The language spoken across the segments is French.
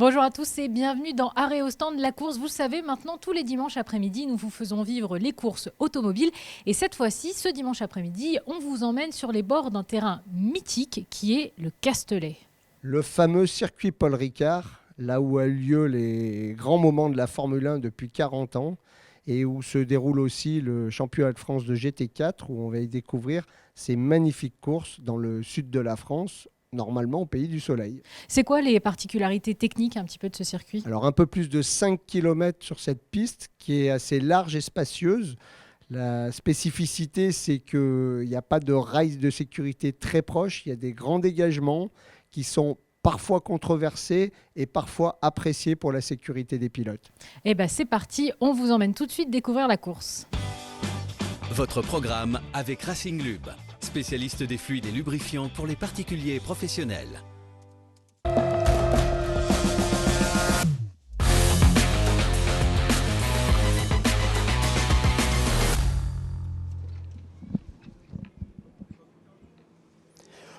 Bonjour à tous et bienvenue dans Arrêt au stand de la course. Vous le savez, maintenant tous les dimanches après-midi, nous vous faisons vivre les courses automobiles. Et cette fois-ci, ce dimanche après-midi, on vous emmène sur les bords d'un terrain mythique qui est le Castellet. Le fameux circuit Paul Ricard, là où a eu lieu les grands moments de la Formule 1 depuis 40 ans et où se déroule aussi le championnat de France de GT4, où on va y découvrir ces magnifiques courses dans le sud de la France, normalement au pays du soleil. C'est quoi les particularités techniques un petit peu de ce circuit ? Alors un peu plus de 5 km sur cette piste qui est assez large et spacieuse. La spécificité, c'est qu'il n'y a pas de rails de sécurité très proches, il y a des grands dégagements qui sont parfois controversés et parfois appréciés pour la sécurité des pilotes. Eh bien c'est parti, on vous emmène tout de suite découvrir la course. Votre programme avec Racing Lube, spécialiste des fluides et lubrifiants pour les particuliers et professionnels.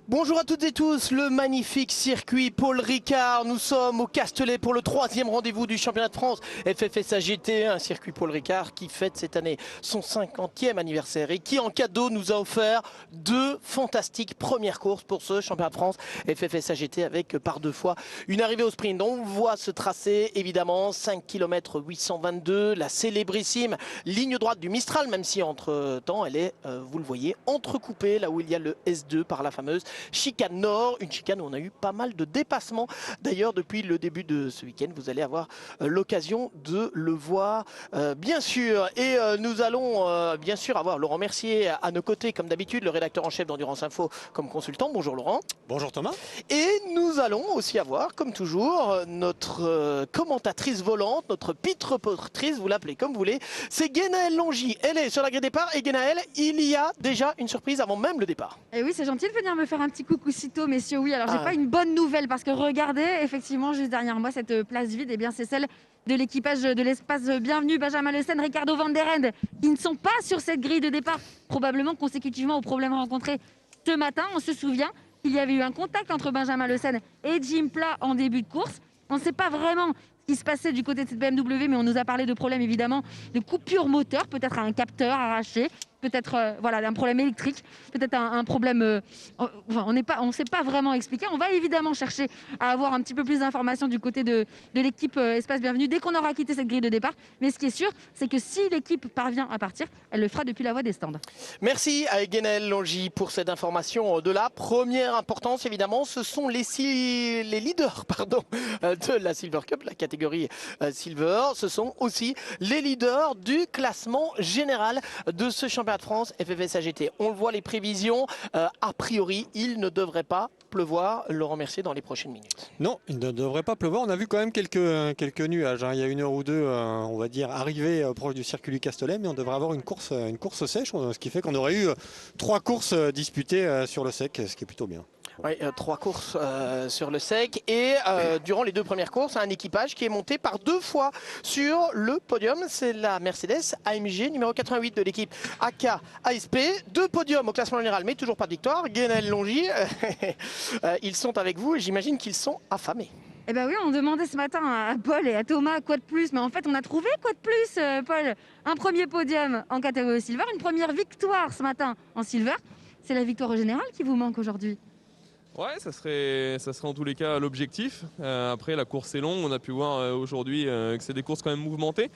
Bonjour à toutes et tous, le magnifique circuit Paul Ricard. Nous sommes au Castellet pour le 3e rendez-vous du championnat de France FFSA GT, un circuit Paul Ricard qui fête cette année son 50e anniversaire et qui en cadeau nous a offert 2 fantastiques premières courses pour ce championnat de France FFSA GT avec par 2 fois une arrivée au sprint. On voit ce tracé évidemment, 5 km 822, la célébrissime ligne droite du Mistral, même si entre temps elle est, vous le voyez, entrecoupée là où il y a le S2 par la fameuse chicane nord, une chicane où on a eu pas mal de dépassements. D'ailleurs, depuis le début de ce week-end, vous allez avoir l'occasion de le voir, bien sûr. Et nous allons bien sûr avoir Laurent Mercier à nos côtés, comme d'habitude, le rédacteur en chef d'Endurance Info comme consultant. Bonjour Laurent. Bonjour Thomas. Et nous allons aussi avoir, comme toujours, notre commentatrice volante, notre pit reportrice, vous l'appelez comme vous voulez, c'est Guénaëlle Longy. Elle est sur la grille de départ et Guénaëlle, il y a déjà une surprise avant même le départ. Et oui, c'est gentil de venir me faire un petit coucou sitôt, messieurs. Oui, alors j'ai pas une bonne nouvelle parce que regardez, effectivement, juste derrière moi, cette place vide, eh bien, c'est celle de l'équipage de l'espace Bienvenue, Benjamin Le Sen, Ricardo Van der Ende, qui ne sont pas sur cette grille de départ, probablement consécutivement aux problèmes rencontrés ce matin. On se souvient qu'il y avait eu un contact entre Benjamin Le Sen et Jim Pla en début de course. On ne sait pas vraiment ce qui se passait du côté de cette BMW, mais on nous a parlé de problèmes évidemment de coupure moteur, peut-être un capteur arraché, peut-être voilà, un problème électrique, peut-être un problème. On ne sait pas vraiment expliquer. On va évidemment chercher à avoir un petit peu plus d'informations du côté de l'équipe Espace Bienvenue dès qu'on aura quitté cette grille de départ. Mais ce qui est sûr, c'est que si l'équipe parvient à partir, elle le fera depuis la voie des stands. Merci à Guénaëlle Longy pour cette information de la première importance. Évidemment, ce sont les leaders de la Silver Cup, la catégorie Silver. Ce sont aussi les leaders du classement général de ce championnat de France FFSA GT. On le voit, les prévisions, a priori, il ne devrait pas pleuvoir, Laurent Mercier, dans les prochaines minutes. Non, il ne devrait pas pleuvoir. On a vu quand même quelques nuages. Il y a 1 heure ou 2, on va dire, arrivés proche du circuit du Castellet, mais on devrait avoir une course sèche, ce qui fait qu'on aurait eu 3 courses disputées sur le sec, ce qui est plutôt bien. Oui, 3 courses sur le sec et durant les 2 premières courses, un équipage qui est monté par 2 fois sur le podium. C'est la Mercedes AMG numéro 88 de l'équipe AK ASP. 2 podiums au classement général, mais toujours pas de victoire. Guénaëlle Longy, ils sont avec vous et j'imagine qu'ils sont affamés. Eh bien oui, on demandait ce matin à Paul et à Thomas quoi de plus, mais en fait on a trouvé quoi de plus, Paul. Un premier podium en catégorie Silver, une première victoire ce matin en Silver. C'est la victoire générale qui vous manque aujourd'hui. Ouais, ça serait en tous les cas l'objectif. Après, la course est longue. On a pu voir aujourd'hui que c'est des courses quand même mouvementées.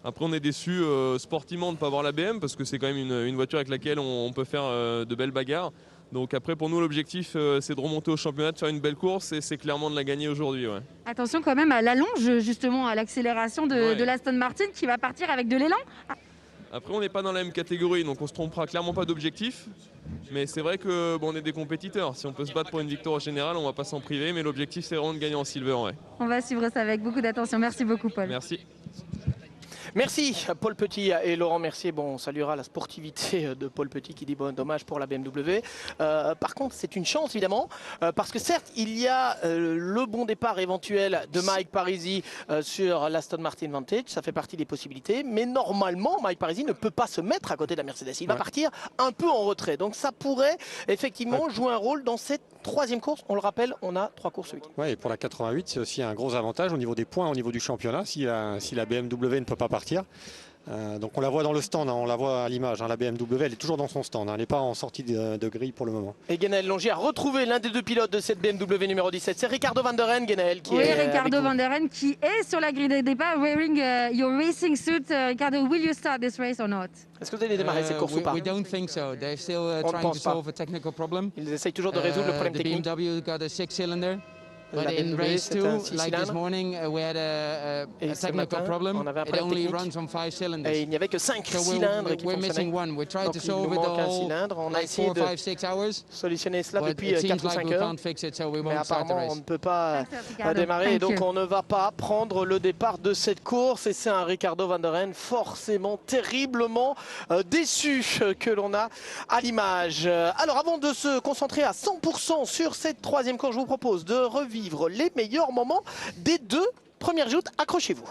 Après, on est déçu sportivement de ne pas avoir la BM parce que c'est quand même une voiture avec laquelle on peut faire de belles bagarres. Donc après, pour nous, l'objectif, c'est de remonter au championnat, de faire une belle course et c'est clairement de la gagner aujourd'hui. Ouais. Attention quand même à l'allonge, justement, à l'accélération de l'Aston Martin qui va partir avec de l'élan. Après, on n'est pas dans la même catégorie, donc on se trompera clairement pas d'objectif. Mais c'est vrai que on est des compétiteurs. Si on peut se battre pour une victoire générale, on ne va pas s'en priver. Mais l'objectif, c'est vraiment de gagner en silver. Ouais. On va suivre ça avec beaucoup d'attention. Merci beaucoup, Paul. Merci. Merci Paul Petit et Laurent Mercier. Bon, on saluera la sportivité de Paul Petit qui dit bon dommage pour la BMW. Par contre, c'est une chance évidemment parce que certes, il y a le bon départ éventuel de Mike Parisi sur l'Aston Martin Vantage. Ça fait partie des possibilités. Mais normalement, Mike Parisi ne peut pas se mettre à côté de la Mercedes. Il va partir un peu en retrait. Donc ça pourrait effectivement jouer un rôle dans cette troisième course. On le rappelle, on a 3 courses ce week-end. Ouais, et pour la 88, c'est aussi un gros avantage au niveau des points, au niveau du championnat, si la BMW ne peut pas partir. Donc on la voit dans le stand, hein, on la voit à l'image, hein, la BMW elle est toujours dans son stand, hein, elle n'est pas en sortie de grille pour le moment. Et Guenaël Longier a retrouvé l'un des 2 pilotes de cette BMW numéro 17, c'est Ricardo van der Ren, Guenaël, qui est Ricardo van der Ren qui est sur la grille de départ, wearing your racing suit. Ricardo, will you start this race or not? Est-ce que vous allez démarrer cette course ou pas? We don't think so. They're still trying to solve a technical problem. Ils essayent toujours de résoudre le problème The technique. BMW got a 6-cylinder. La But in BMW, race c'est 2, un like 6 this cylindres. morning, we had a Et ce technical matin, problem. on avait un It problème only technique. runs on 5 cylinders. Et il n'y avait que 5 So cylindres qui we're missing fonctionnaient. one. We tried Donc to il nous solve it manque un all cylindre. On a like essayé 4, de 5, 6 hours. solutionner cela But depuis it 4 seems ou like 5 we heures. can't fix it, so we Mais won't start the apparemment, on race. ne peut pas Ricardo. démarrer. Et Thank donc, you. on ne va pas prendre le départ de cette course. Et c'est un Ricardo van der Ren forcément terriblement déçu que l'on a à l'image. Alors, avant de se concentrer à 100% sur cette troisième course, je vous propose de revivre les meilleurs moments des 2 premières joutes. Accrochez-vous.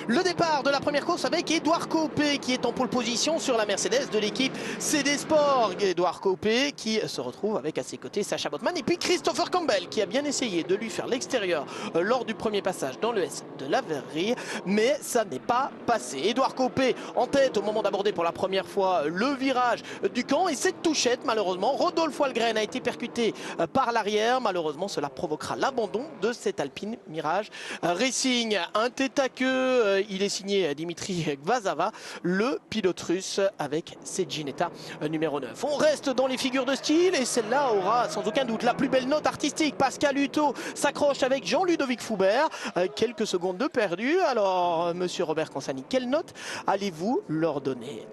Le départ de la première course avec Édouard Copé qui est en pole position sur la Mercedes de l'équipe CD Sport. Édouard Copé qui se retrouve avec à ses côtés Sacha Botman et puis Christopher Campbell qui a bien essayé de lui faire l'extérieur lors du premier passage dans le S de la Verrerie, mais ça n'est pas passé. Édouard Copé en tête au moment d'aborder pour la première fois le virage du camp et cette touchette malheureusement, Rodolphe Walgren a été percuté par l'arrière. Malheureusement cela provoquera l'abandon de cette Alpine Mirage Racing. Un tête à queue. Il est signé Dimitri Gvasava, le pilote russe avec cette Ginetta numéro 9. On reste dans les figures de style et celle-là aura sans aucun doute la plus belle note artistique. Pascal Hutto s'accroche avec Jean-Ludovic Foubert. Quelques secondes de perdu. Alors, monsieur Robert Consani, quelle note allez-vous leur donner ?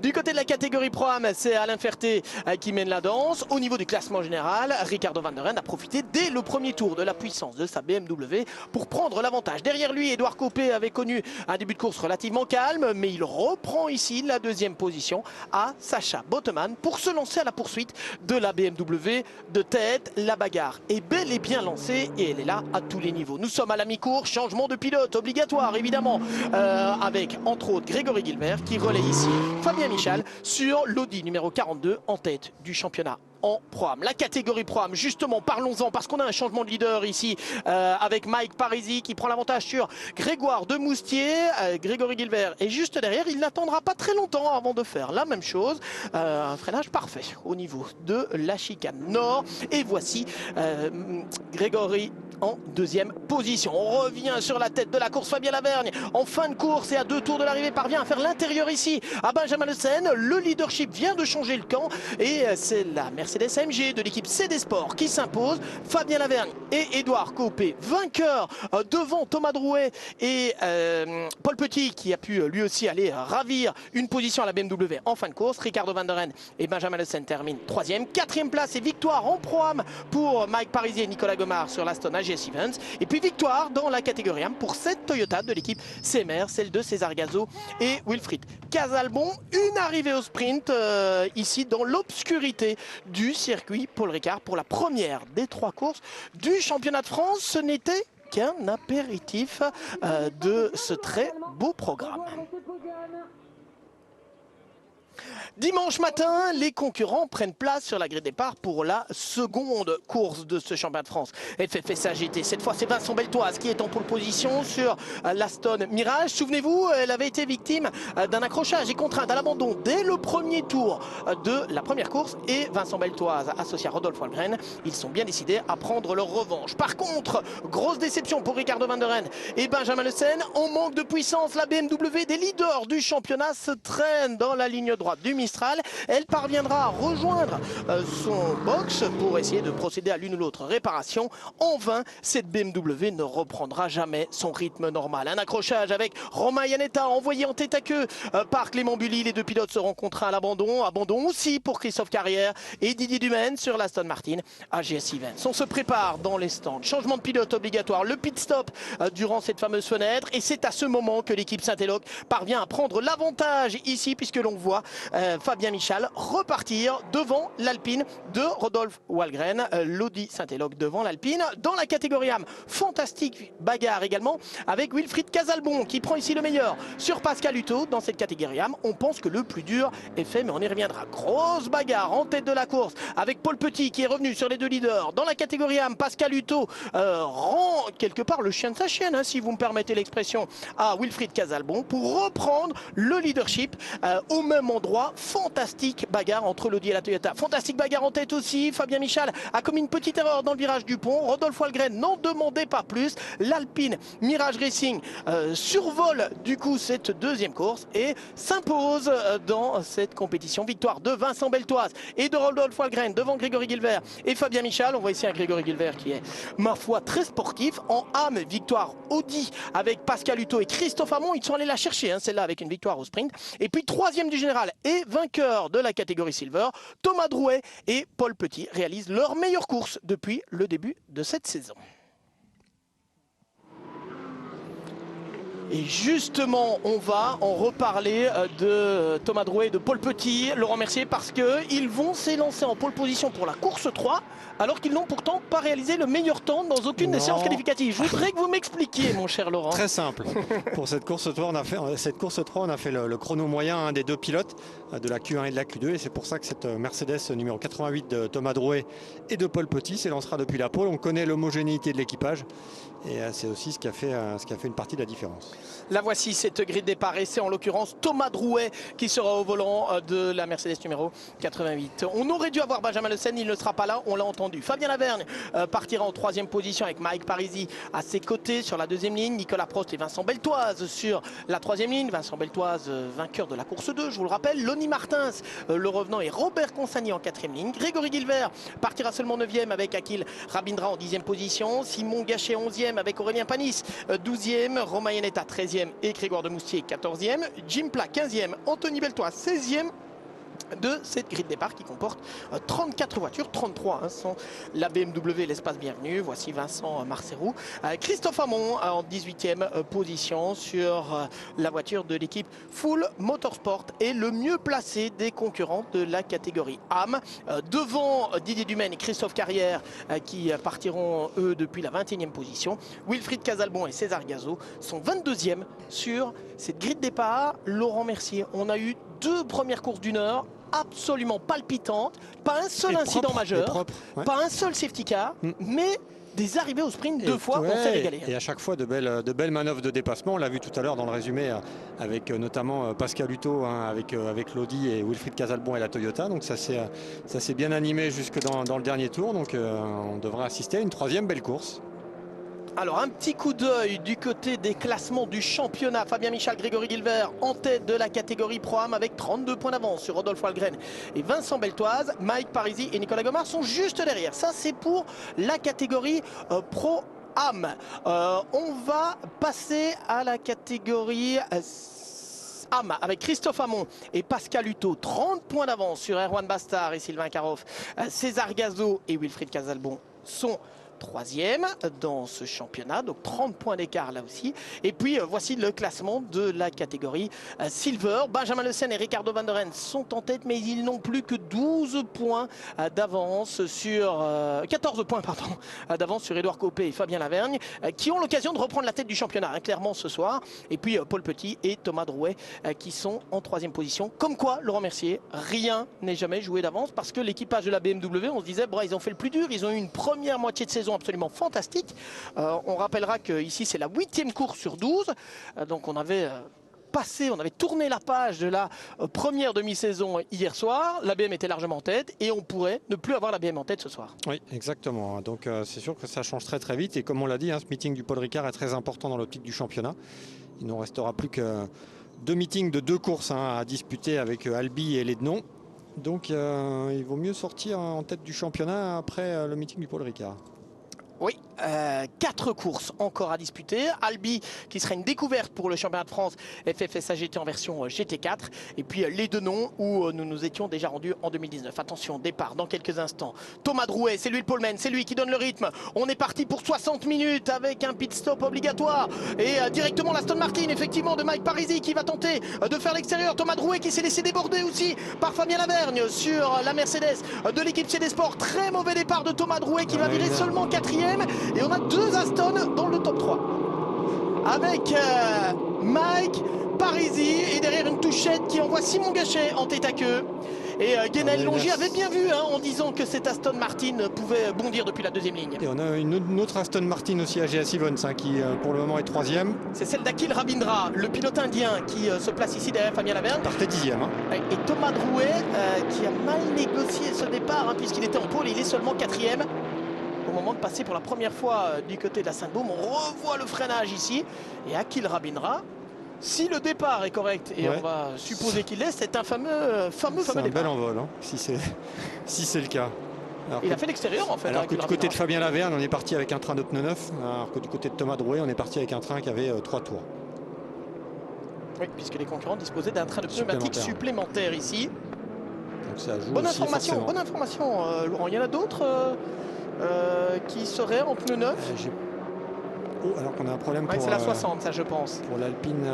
Du côté de la catégorie Pro-Am, c'est Alain Ferté qui mène la danse. Au niveau du classement général, Ricardo van der Ren a profité dès le premier tour de la puissance de sa BMW pour prendre l'avantage. Derrière lui, Édouard Copé avait connu un début de course relativement calme, mais il reprend ici la 2e position à Sacha Botman pour se lancer à la poursuite de la BMW de tête. La bagarre est bel et bien lancée et elle est là à tous les niveaux. Nous sommes à la mi-course, changement de pilote obligatoire évidemment, avec entre autres Grégory Gilbert qui relaie ici Fabien Michal sur l'Audi numéro 42 en tête du championnat en Pro-Am. La catégorie Pro-Am, justement, parlons-en parce qu'on a un changement de leader ici avec Mike Parisi qui prend l'avantage sur Grégoire Demoustier. Grégory Gilbert est juste derrière. Il n'attendra pas très longtemps avant de faire la même chose. Un freinage parfait au niveau de la chicane nord. Et voici Grégory en 2e position. On revient sur la tête de la course. Fabien Lavergne en fin de course et à 2 tours de l'arrivée parvient à faire l'intérieur ici à Benjamin Le Sen. Le leadership vient de changer le camp et c'est la Mercedes AMG de l'équipe CD Sport qui s'impose. Fabien Lavergne et Édouard Copé vainqueurs devant Thomas Drouet et Paul Petit qui a pu lui aussi aller ravir une position à la BMW en fin de course. Ricardo van der Ren et Benjamin Le Sen terminent 3e. 4e place et victoire en Pro-Am pour Mike Parisi et Nicolas Gomard sur l'Aston AGS Events. Et puis victoire dans la catégorie AM pour cette Toyota de l'équipe CMR, celle de César Gazo et Wilfried Casalbon. Une arrivée au sprint ici dans l'obscurité du circuit Paul Ricard pour la première des 3 courses du championnat de France. Ce n'était qu'un apéritif de ce très beau programme. Dimanche matin, les concurrents prennent place sur la grille de départ pour la seconde course de ce championnat de France. FFS AGT, cette fois c'est Vincent Beltoise qui est en pole position sur l'Aston Mirage. Souvenez-vous, elle avait été victime d'un accrochage et contrainte à l'abandon dès le premier tour de la première course. Et Vincent Beltoise, associé à Rodolphe Walgren, ils sont bien décidés à prendre leur revanche. Par contre, grosse déception pour Ricardo van der Ren et Benjamin Le Sen. En manque de puissance, la BMW des leaders du championnat se traîne dans la ligne droite du Mistral. Elle parviendra à rejoindre son box pour essayer de procéder à l'une ou l'autre réparation. En vain, cette BMW ne reprendra jamais son rythme normal. Un accrochage avec Romain Iannetta envoyé en tête à queue par Clément Bully. Les 2 pilotes seront contraints à l'abandon. Abandon aussi pour Christophe Carrière et Didier Dumaine sur l'Aston Martin AGS Events. On se prépare dans les stands. Changement de pilote obligatoire. Le pit stop durant cette fameuse fenêtre. Et c'est à ce moment que l'équipe Saint-Éloque parvient à prendre l'avantage ici puisque l'on voit Fabien Michal repartir devant l'Alpine de Rodolphe Walgren. Lodi Saint-Éloque devant l'Alpine. Dans la catégorie âme, fantastique bagarre également avec Wilfried Casalbon qui prend ici le meilleur sur Pascal Hutto. Dans cette catégorie âme, on pense que le plus dur est fait, mais on y reviendra. Grosse bagarre en tête de la course avec Paul Petit qui est revenu sur les deux leaders. Dans la catégorie âme, Pascal Hutto rend quelque part le chien de sa chienne, si vous me permettez l'expression, à Wilfried Casalbon pour reprendre le leadership au même endroit. Fantastique bagarre entre l'Audi et la Toyota. Fantastique bagarre en tête aussi. Fabien Michal a commis une petite erreur dans le virage du pont. Rodolphe Walgren n'en demandait pas plus. L'Alpine Mirage Racing survole du coup cette deuxième course et s'impose dans cette compétition. Victoire de Vincent Beltoise et de Rodolphe Walgren devant Grégory Guilbert et Fabien Michal. On voit ici un Grégory Guilbert qui est, ma foi, très sportif. En âme, victoire Audi avec Pascal Hutto et Christophe Hamon. Ils sont allés la chercher, celle-là, avec une victoire au sprint. Et puis troisième du général et vainqueur de la catégorie Silver, Thomas Drouet et Paul Petit réalisent leur meilleure course depuis le début de cette saison. Et justement, on va en reparler de Thomas Drouet et de Paul Petit, Laurent Mercier, parce qu'ils vont s'élancer en pole position pour la course 3, alors qu'ils n'ont pourtant pas réalisé le meilleur temps dans aucune des séances qualificatives. Je voudrais que vous m'expliquiez, mon cher Laurent. Très simple. Pour cette course 3, on a fait le chrono moyen des deux pilotes, de la Q1 et de la Q2. Et c'est pour ça que cette Mercedes numéro 88 de Thomas Drouet et de Paul Petit s'élancera depuis la pole. On connaît l'homogénéité de l'équipage. Et c'est aussi ce qui a fait une partie de la différence. La voici, cette grille de départ, et c'est en l'occurrence Thomas Drouet qui sera au volant de la Mercedes numéro 88. On aurait dû avoir Benjamin Le Sen, il ne sera pas là, on l'a entendu. Fabien Lavergne partira en troisième position avec Mike Parisi à ses côtés sur la deuxième ligne. Nicolas Prost et Vincent Beltoise sur la troisième ligne. Vincent Beltoise, vainqueur de la course 2, je vous le rappelle. Lonnie Martins, le revenant, et Robert Consagny en quatrième ligne. Grégory Guilbert partira seulement 9e avec Akil Rabindra en 10e position. Simon Gachet 11e avec Aurélien Panis 12e. Romain Yanetta 13e et Grégoire de Moustier 14e. Jim Pla 15e. Anthony Beltoise 16e de cette grille de départ qui comporte 34 voitures, 33 sans la BMW, l'espace bienvenu. Voici Vincent Marcerou. Christophe Hamon en 18e position sur la voiture de l'équipe Full Motorsport et le mieux placé des concurrents de la catégorie âme. Devant Didier Dumaine et Christophe Carrière qui partiront eux depuis la 21e position. Wilfried Casalbon et César Gazo sont 22e sur cette grille de départ. Laurent Mercier, on a eu deux premières courses d'une heure absolument palpitantes, pas un seul incident majeur, pas un seul safety car, mais des arrivées au sprint deux fois, on s'est régalé. Et à chaque fois de belles manœuvres de dépassement. On l'a vu tout à l'heure dans le résumé avec notamment Pascal Hutto avec l'Audi et Wilfried Casalbon et la Toyota. Donc ça s'est bien animé jusque dans le dernier tour. Donc on devrait assister à une troisième belle course. Alors un petit coup d'œil du côté des classements du championnat. Fabien Michal, Grégory Guilbert en tête de la catégorie Pro-Am avec 32 points d'avance sur Rodolphe Walgren et Vincent Beltoise. Mike Parisi et Nicolas Gomard sont juste derrière. Ça c'est pour la catégorie Pro-Am. On va passer à la catégorie âme avec Christophe Hamon et Pascal Hutto. 30 points d'avance sur Erwan Bastard et Sylvain Karoff. César Gazo et Wilfried Casalbon sont troisième dans ce championnat, donc 30 points d'écart là aussi. Et puis voici le classement de la catégorie Silver. Benjamin Le Sen et Ricardo Van Der Ende sont en tête, mais ils n'ont plus que 12 points d'avance sur 14 points d'avance sur Édouard Copé et Fabien Lavergne qui ont l'occasion de reprendre la tête du championnat clairement ce soir. Et puis Paul Petit et Thomas Drouet qui sont en troisième position. Comme quoi, Laurent Mercier, rien n'est jamais joué d'avance parce que l'équipage de la BMW, on se disait, ils ont fait le plus dur, ils ont eu une première moitié de saison absolument fantastique. On rappellera que ici c'est la 8e course sur 12. Donc on avait tourné la page de la première demi-saison hier soir. La BM était largement en tête et on pourrait ne plus avoir la BM en tête ce soir. Oui, exactement. Donc c'est sûr que ça change très très vite. Et comme on l'a dit, ce meeting du Paul Ricard est très important dans l'optique du championnat. Il ne nous restera plus que 2 meetings de 2 courses à disputer avec Albi et Lédenon. Donc il vaut mieux sortir en tête du championnat après le meeting du Paul Ricard. Oui, 4 courses encore à disputer. Albi qui sera une découverte pour le championnat de France FFSA GT en version GT4. Et puis les deux noms où nous nous étions déjà rendus en 2019. Attention, départ dans quelques instants. Thomas Drouet, c'est lui le poleman, c'est lui qui donne le rythme. On est parti pour 60 minutes avec un pit stop obligatoire. Et directement l'Aston Martin, effectivement, de Mike Parisi qui va tenter de faire l'extérieur. Thomas Drouet qui s'est laissé déborder aussi par Fabien Lavergne sur la Mercedes de l'équipe CD Sport. Très mauvais départ de Thomas Drouet qui va virer seulement 4e. Et on a 2 Aston dans le top 3. Avec Mike Parisi et derrière une touchette qui envoie Simon Gachet en tête à queue. Et Guénel Longy avait bien vu en disant que cette Aston Martin pouvait bondir depuis la 2e ligne. Et on a une autre Aston Martin aussi à GS Evans qui pour le moment est 3e. C'est celle d'Akhil Rabindra, le pilote indien qui se place ici derrière Fabien Lavergne. Partait 10e. Et Thomas Drouet qui a mal négocié ce départ puisqu'il était en pôle et il est seulement 4e. Au moment de passer pour la première fois du côté de la Sainte-Baume, on revoit le freinage ici. Et Akhil Rabindra, si le départ est correct, et on va supposer qu'il l'est, c'est un fameux départ. C'est un bel envol, si c'est le cas. Alors il a fait l'extérieur en fait. Alors que du côté de Fabien Lavergne, on est parti avec un train de pneus neufs, alors que du côté de Thomas Drouet, on est parti avec un train qui avait 3 tours. Oui, puisque les concurrents disposaient d'un train de pneumatique supplémentaire ici. Donc ça joue bonne aussi information, Laurent. Il y en a d'autres qui seraient en pneus neufs. Alors qu'on a un problème pour... c'est la 60, ça je pense. Pour l'Alpine...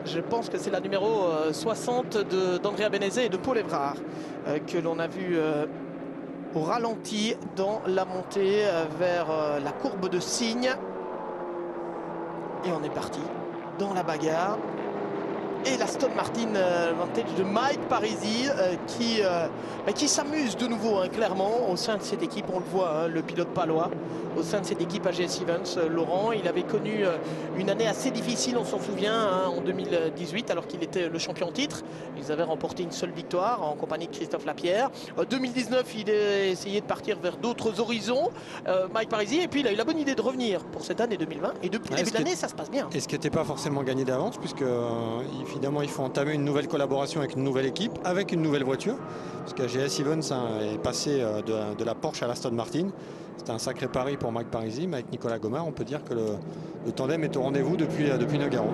Je pense que c'est la numéro 60 d'Andrea Benezet et de Paul Évrard que l'on a vu au ralenti dans la montée vers la courbe de Signes. Et on est parti dans la bagarre. Et la Aston Martin Vantage de Mike Parisi qui s'amuse de nouveau clairement au sein de cette équipe. On le voit, le pilote palois au sein de cette équipe AGS Evans. Laurent, il avait connu une année assez difficile, on s'en souvient, en 2018 alors qu'il était le champion en titre. Ils avaient remporté une seule victoire en compagnie de Christophe Lapierre. 2019, il a essayé de partir vers d'autres horizons, Mike Parisi, et puis il a eu la bonne idée de revenir pour cette année 2020. Et depuis le début de l'année, ça se passe bien. Et ce qui n'était pas forcément gagné d'avance, puisque évidemment il faut entamer une nouvelle collaboration avec une nouvelle équipe, avec une nouvelle voiture, parce qu'AGS Evans est passé de la Porsche à l'Aston Martin. C'était un sacré pari pour Mike Parisi, mais avec Nicolas Gomard, on peut dire que le tandem est au rendez-vous depuis Nogaro.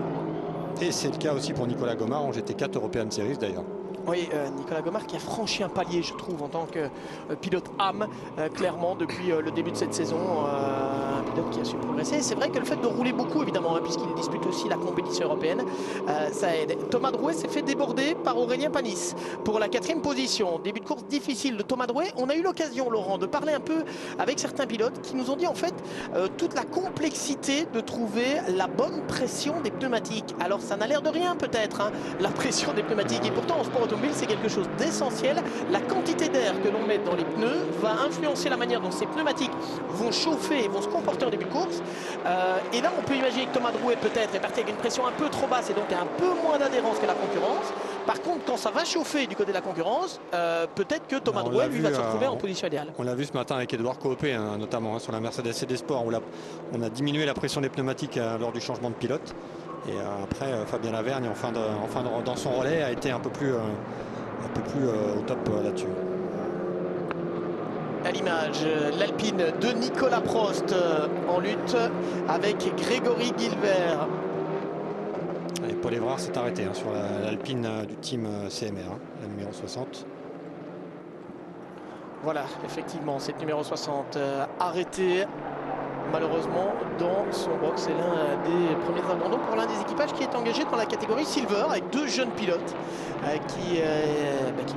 Et c'est le cas aussi pour Nicolas Gomard en GT4 European Series d'ailleurs. Oui, Nicolas Gomard qui a franchi un palier, je trouve, en tant que pilote âme, clairement, depuis le début de cette saison. Un pilote qui a su progresser. C'est vrai que le fait de rouler beaucoup, évidemment, puisqu'il dispute aussi la compétition européenne, ça aide. Thomas Drouet s'est fait déborder par Aurélien Panis pour la 4e position. Début de course difficile de Thomas Drouet. On a eu l'occasion, Laurent, de parler un peu avec certains pilotes qui nous ont dit, en fait, toute la complexité de trouver la bonne pression des pneumatiques. Alors, ça n'a l'air de rien, peut-être, la pression des pneumatiques. Et pourtant, en sport automobile, c'est quelque chose d'essentiel. La quantité d'air que l'on met dans les pneus va influencer la manière dont ces pneumatiques vont chauffer et vont se comporter en début de course. Et là, on peut imaginer que Thomas Drouet peut-être est parti avec une pression un peu trop basse et donc un peu moins d'adhérence que la concurrence. Par contre, quand ça va chauffer du côté de la concurrence, peut-être que Thomas Drouet, lui, va se retrouver en position idéale. On l'a vu ce matin avec Edouard Coopé, notamment sur la Mercedes CD Sport, où on a diminué la pression des pneumatiques lors du changement de pilote. Et après, Fabien Lavergne, dans son relais, a été un peu plus au top là-dessus. À l'image, l'Alpine de Nicolas Prost en lutte avec Grégory Guilbert. Et Paul Évrard s'est arrêté sur l'Alpine du team CMR, la numéro 60. Voilà, effectivement, cette numéro 60 arrêtée malheureusement dans son box. C'est l'un des premiers abandons pour l'un des équipages qui est engagé dans la catégorie Silver avec 2 jeunes pilotes qui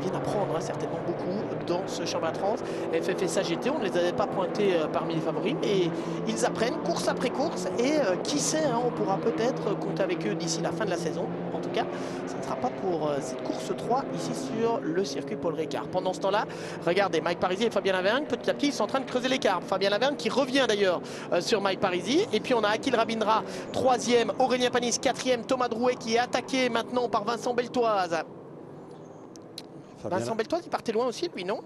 viennent apprendre certainement beaucoup dans ce championnat de France. FFSA GT, on ne les avait pas pointés parmi les favoris, mais ils apprennent course après course et qui sait, on pourra peut-être compter avec eux d'ici la fin de la saison. En tout cas, ce ne sera pas pour cette course 3 ici sur le circuit Paul Ricard. Pendant ce temps-là, regardez, Mike Parisi et Fabien Lavergne, petit à petit, ils sont en train de creuser l'écart. Fabien Lavergne qui revient d'ailleurs sur Mike Parisi. Et puis on a Akhil Rabindra, 3e, Aurélien Panis, 4e, Thomas Drouet qui est attaqué maintenant par Vincent Beltoise. Vincent Beltoise, il partait loin aussi, lui, non?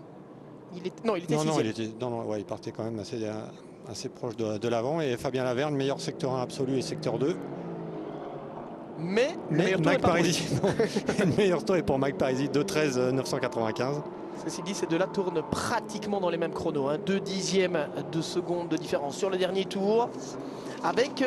Il était 6e. Il partait quand même assez proche de l'avant. Et Fabien Lavergne, meilleur secteur 1 absolu et secteur 2. Mais le meilleur Mike Parisi, le meilleur temps est pour Mike Parisi, 2:13 995. Ceci dit, ces deux-là tournent pratiquement dans les mêmes chronos. 2 dixièmes de seconde de différence sur le dernier tour. Avec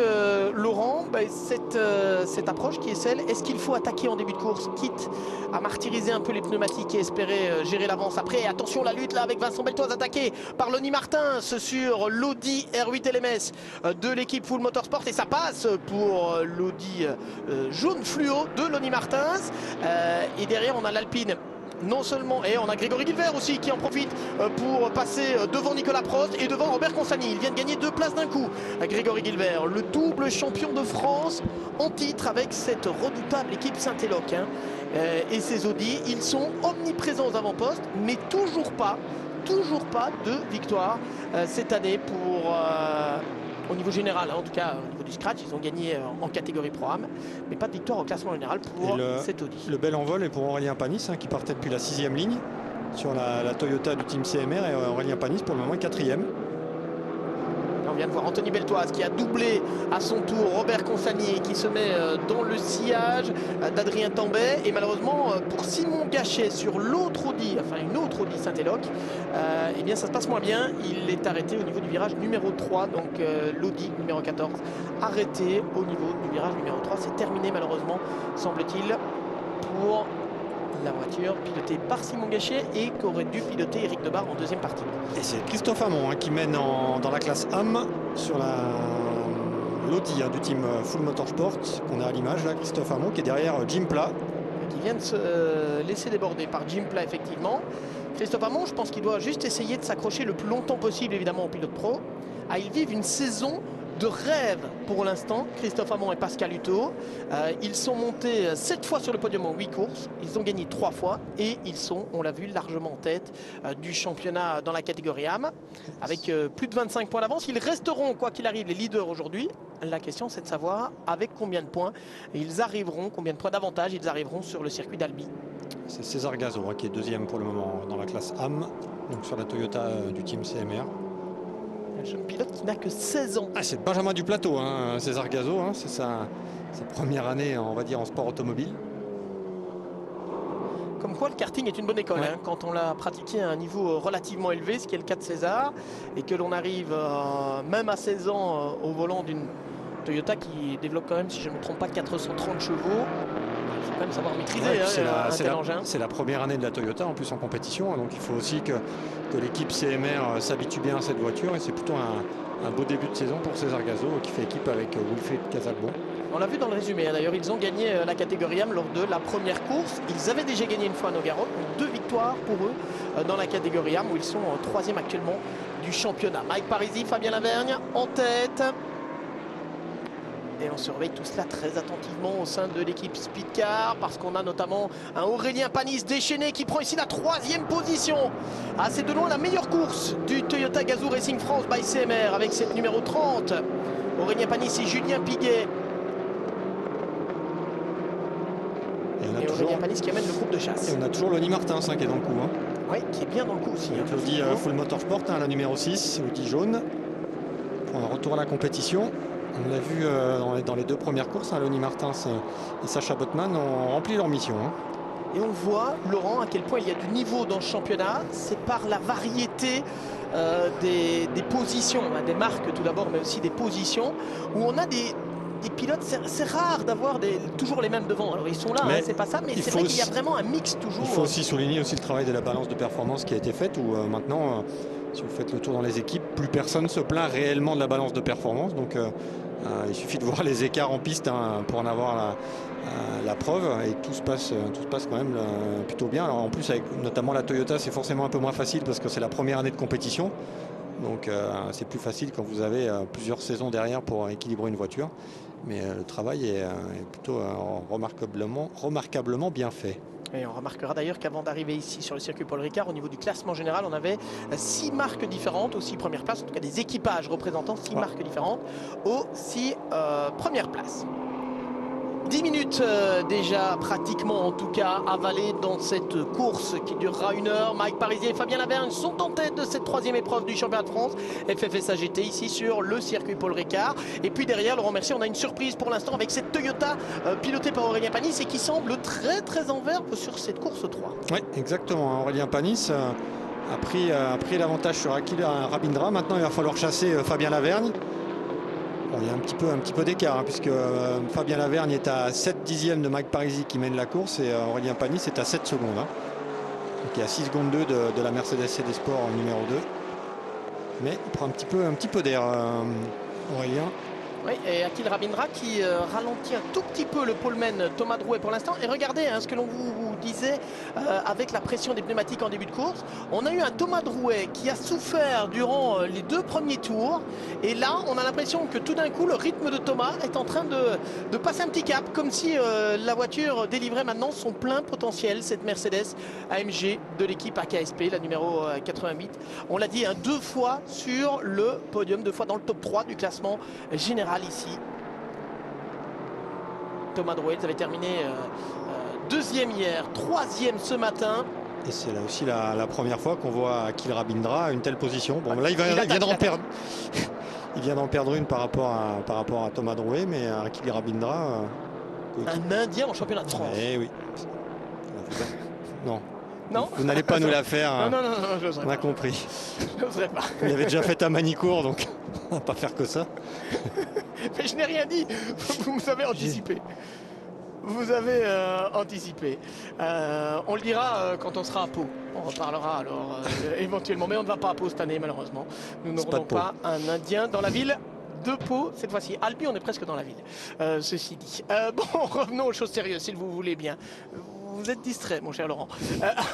Laurent, cette approche qui est celle, est-ce qu'il faut attaquer en début de course, quitte à martyriser un peu les pneumatiques et espérer gérer l'avance après. Attention, la lutte là avec Vincent Beltoise attaqué par Lonnie Martins sur l'Audi R8 LMS de l'équipe Full Motorsport. Et ça passe pour l'Audi jaune fluo de Lonnie Martins. Et derrière, on a l'Alpine. Non seulement, et on a Grégory Guilbert aussi qui en profite pour passer devant Nicolas Prost et devant Robert Consani. Ils viennent gagner 2 places d'un coup. Grégory Guilbert, le double champion de France en titre avec cette redoutable équipe Saint-Éloque. Et ces Audi, ils sont omniprésents aux avant-postes, mais toujours pas de victoire cette année pour... au niveau général, en tout cas au niveau du scratch, ils ont gagné en catégorie Pro-Am, mais pas de victoire au classement général pour cet Audi. Le bel envol est pour Aurélien Panis, qui partait depuis la 6e ligne sur la Toyota du team CMR, et Aurélien Panis pour le moment est 4e. On vient de voir Anthony Beltoise qui a doublé à son tour Robert Consani qui se met dans le sillage d'Adrien Tambay. Et malheureusement pour Simon Gachet sur l'autre Audi, enfin une autre Audi Saint-Éloque, eh bien ça se passe moins bien. Il est arrêté au niveau du virage numéro 3, donc l'Audi numéro 14 arrêté au niveau du virage numéro 3. C'est terminé malheureusement, semble-t-il, pour la voiture pilotée par Simon Gachet et qu'aurait dû piloter Eric Debar en deuxième partie. Et c'est Christophe Hamon qui mène dans la classe AM sur l'Audi du team Full Motorsport. On a à l'image là Christophe Hamon qui est derrière Jim Pla. Qui vient de se laisser déborder par Jim Pla effectivement. Christophe Hamon, je pense qu'il doit juste essayer de s'accrocher le plus longtemps possible évidemment au pilote pro. Ils vivent une saison de rêve pour l'instant, Christophe Hamon et Pascal Hutto. Ils sont montés 7 fois sur le podium en 8 courses. Ils ont gagné 3 fois et ils sont, on l'a vu, largement en tête du championnat dans la catégorie AM avec plus de 25 points d'avance. Ils resteront, quoi qu'il arrive, les leaders aujourd'hui. La question, c'est de savoir avec combien de points ils arriveront, combien de points d'avantage ils arriveront sur le circuit d'Albi. C'est César Gazo qui est 2e pour le moment dans la classe AM, donc sur la Toyota du team CMR. Un jeune pilote qui n'a que 16 ans. C'est Benjamin du Plateau, César Gazo, c'est sa première année, on va dire, en sport automobile. Comme quoi le karting est une bonne école, quand on l'a pratiqué à un niveau relativement élevé, ce qui est le cas de César, et que l'on arrive même à 16 ans au volant d'une Toyota qui développe quand même, si je ne me trompe pas, 430 chevaux. Il faut quand même savoir maîtriser c'est la première année de la Toyota en plus en compétition, donc il faut aussi que l'équipe CMR s'habitue bien à cette voiture, et c'est plutôt un beau début de saison pour César Gazo qui fait équipe avec Wilfried Casalbo. On l'a vu dans le résumé, d'ailleurs ils ont gagné la catégorie AM lors de la première course. Ils avaient déjà gagné une fois à Nogaro, donc 2 victoires pour eux dans la catégorie AM où ils sont 3e actuellement du championnat. Mike Parisi, Fabien Lavergne en tête. Et on surveille tout cela très attentivement au sein de l'équipe Speedcar parce qu'on a notamment un Aurélien Panis déchaîné qui prend ici la 3e position. C'est de loin la meilleure course du Toyota Gazoo Racing France by CMR avec cette numéro 30. Aurélien Panis et Julien Piguet. Et Aurélien Panis qui amène le groupe de chasse. Et on a toujours Lonnie Martins qui est dans le coup. Oui, qui est bien dans le coup aussi. L'Audi Full Motorsport, la numéro 6, l'Audi jaune. Pour un retour à la compétition. On l'a vu dans les 2 premières courses, Lonnie Martins et Sacha Botman ont rempli leur mission. Et on voit, Laurent, à quel point il y a du niveau dans ce championnat. C'est par la variété des positions, des marques tout d'abord, mais aussi des positions, où on a des pilotes, c'est rare d'avoir toujours les mêmes devant. Alors ils sont là, c'est pas ça, mais c'est vrai qu'il y a vraiment un mix toujours. Il faut aussi souligner aussi le travail de la balance de performance qui a été faite, où maintenant... si vous faites le tour dans les équipes, plus personne se plaint réellement de la balance de performance. Donc il suffit de voir les écarts en piste pour en avoir la preuve. Et tout se passe quand même plutôt bien. Alors, en plus, avec notamment la Toyota, c'est forcément un peu moins facile parce que c'est la première année de compétition. Donc c'est plus facile quand vous avez plusieurs saisons derrière pour équilibrer une voiture. Mais le travail est plutôt remarquablement bien fait. Et on remarquera d'ailleurs qu'avant d'arriver ici sur le circuit Paul Ricard, au niveau du classement général, on avait 6 marques différentes aux 6 premières places, en tout cas des équipages représentant 6 marques différentes aux 6 premières places. 10 minutes déjà, pratiquement en tout cas, avalées dans cette course qui durera 1 heure. Mike Parisier et Fabien Lavergne sont en tête de cette 3e épreuve du championnat de France FFS AGT ici sur le circuit Paul Ricard. Et puis derrière, Laurent Mercier, on a une surprise pour l'instant avec cette Toyota pilotée par Aurélien Panis et qui semble très très en verve sur cette course 3. Oui, exactement. Aurélien Panis a pris l'avantage sur Akil Rabindra. Maintenant, il va falloir chasser Fabien Lavergne. Bon, il y a un petit peu d'écart, hein, puisque Fabien Lavergne est à 7 dixièmes de Mike Parisi qui mène la course et Aurélien Panis est à 7 secondes. Hein. Donc il y a 6 secondes 2 de la Mercedes CD Sport numéro 2. Mais il prend un petit peu d'air, Aurélien. Oui, et Akil Rabindra qui ralentit un tout petit peu le poleman Thomas Drouet pour l'instant. Et regardez ce que l'on vous disait avec la pression des pneumatiques en début de course. On a eu un Thomas Drouet qui a souffert durant les 2 premiers tours. Et là, on a l'impression que tout d'un coup, le rythme de Thomas est en train de passer un petit cap. Comme si la voiture délivrait maintenant son plein potentiel, cette Mercedes AMG de l'équipe AKSP, la numéro 88. On l'a dit, 2 fois sur le podium, 2 fois dans le top 3 du classement général. Ici, Thomas Drouet avait terminé 2e hier, 3e ce matin. Et c'est là aussi la première fois qu'on voit Akil Rabindra à une telle position. Bon, là, il vient d'en perdre. Il vient d'en perdre une par rapport à Thomas Drouet, mais Akil Rabindra. Un Indien en championnat de France. Eh oui. Non. Non, vous n'allez pas nous la faire. Non, j'oserais pas. On a compris. J'oserais pas. Vous l'avez déjà fait à Manicourt, donc on va pas faire que ça. Mais je n'ai rien dit. Vous m'avez anticipé. Vous avez anticipé. On le dira quand on sera à Pau. On reparlera alors éventuellement. Mais on ne va pas à Pau cette année, malheureusement. Nous n'aurons pas un Indien dans la ville de Pau cette fois-ci. Albi, on est presque dans la ville. Ceci dit. Bon, revenons aux choses sérieuses, si vous voulez bien. Vous êtes distrait, mon cher Laurent,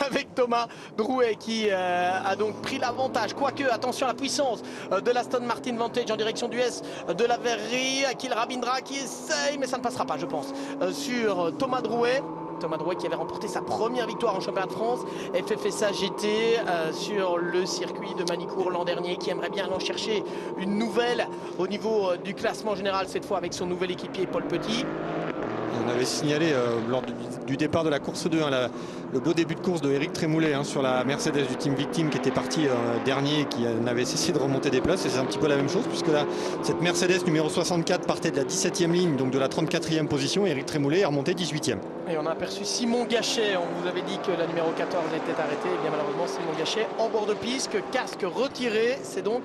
avec Thomas Drouet qui a donc pris l'avantage. Quoique, attention à la puissance de l'Aston Martin Vantage en direction du S de la verrerie. Akil Rabindra qui essaye, mais ça ne passera pas, je pense, sur Thomas Drouet. Thomas Drouet qui avait remporté sa première victoire en championnat de France FFSA GT sur le circuit de Manicourt l'an dernier, qui aimerait bien en chercher une nouvelle au niveau du classement général, cette fois avec son nouvel équipier Paul Petit. On avait signalé lors du départ de la course 2 le beau début de course de Éric Trémoulet sur la Mercedes du team Victime qui était parti dernier et qui n'avait cessé de remonter des places. Et c'est un petit peu la même chose puisque là, cette Mercedes numéro 64 partait de la 17e ligne, donc de la 34e position. Et Éric Trémoulet est remonté 18e. Et on a aperçu Simon Gachet. On vous avait dit que la numéro 14 était arrêtée. Et bien malheureusement, Simon Gachet en bord de piste, casque retiré. C'est donc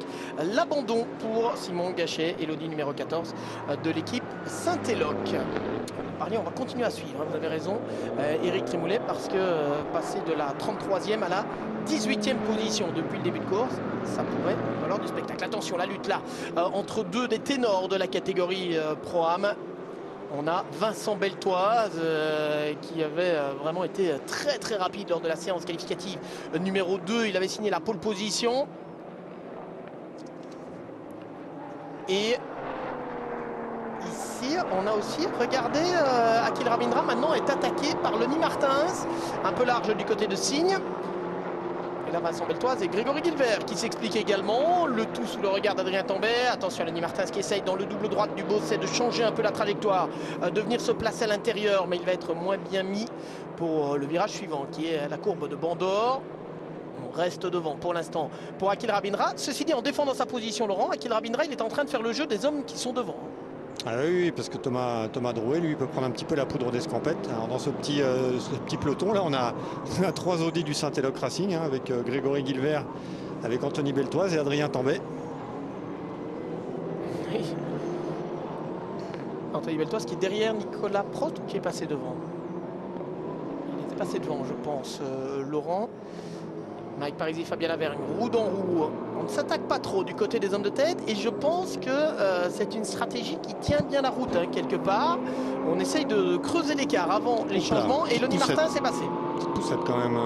l'abandon pour Simon Gachet, Elodie numéro 14 de l'équipe Saint-Éloque. On va continuer à suivre, vous avez raison, Éric Trémoulet, parce que passer de la 33e à la 18e position depuis le début de course, ça pourrait valoir du spectacle. Attention, la lutte là, entre 2 des ténors de la catégorie Pro-Am. On a Vincent Beltoise qui avait vraiment été très très rapide lors de la séance qualificative numéro 2. Il avait signé la pole position. Et ici, on a aussi, regardez, Akil Rabindra maintenant est attaqué par Lenny Martins, un peu large du côté de Signe. Et là, Vincent Beltoise et Grégory Guilbert qui s'explique également, le tout sous le regard d'Adrien Tambay. Attention à Lenny Martins qui essaye dans le double droite du Beausset de changer un peu la trajectoire, de venir se placer à l'intérieur, mais il va être moins bien mis pour le virage suivant qui est la courbe de Bandor. On reste devant pour l'instant pour Akil Rabindra. Ceci dit, en défendant sa position, Laurent, Akil Rabindra, il est en train de faire le jeu des hommes qui sont devant. Ah oui, parce que Thomas Drouet, lui, peut prendre un petit peu la poudre d'escampette. Alors dans ce petit peloton, là, on a 3 Audi du Saint-Éloque Racing, avec Grégory Guilbert, avec Anthony Beltoise et Adrien Tambay. Oui. Anthony Beltoise qui est derrière Nicolas Prost ou qui est passé devant? Il était passé devant, je pense, Laurent. Mike Parisi, Fabien Lavergne, roue dans roue. On ne s'attaque pas trop du côté des hommes de tête et je pense que c'est une stratégie qui tient bien la route quelque part. On essaye de creuser l'écart avant les changements et Lenny Martins s'est passé. Petite poussette quand même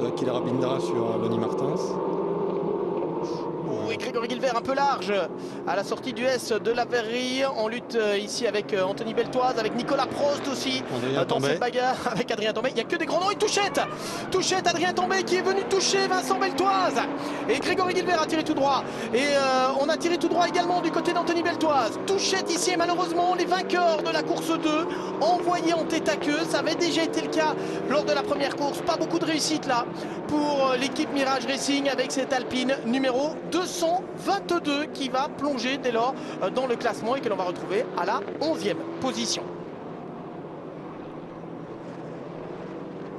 Akil Rabindra sur Lenny Martins. Oui, Grégory Guilbert Gilbert un peu large à la sortie du S de la Verrerie. En lutte ici avec Anthony Beltoise, avec Nicolas Prost aussi dans cette bagarre avec Adrien Tambay. Il n'y a que des grands noms. Et Touchette, Adrien Tambay qui est venu toucher Vincent Beltoise. Et Grégory Gilbert a tiré tout droit. Et on a tiré tout droit également du côté d'Anthony Beltoise. Touchette ici et malheureusement les vainqueurs de la course 2 envoyés en tête à queue. Ça avait déjà été le cas lors de la première course. Pas beaucoup de réussite là pour l'équipe Mirage Racing avec cette Alpine numéro 222 qui va plonger dès lors dans le classement et que l'on va retrouver à la 11e position.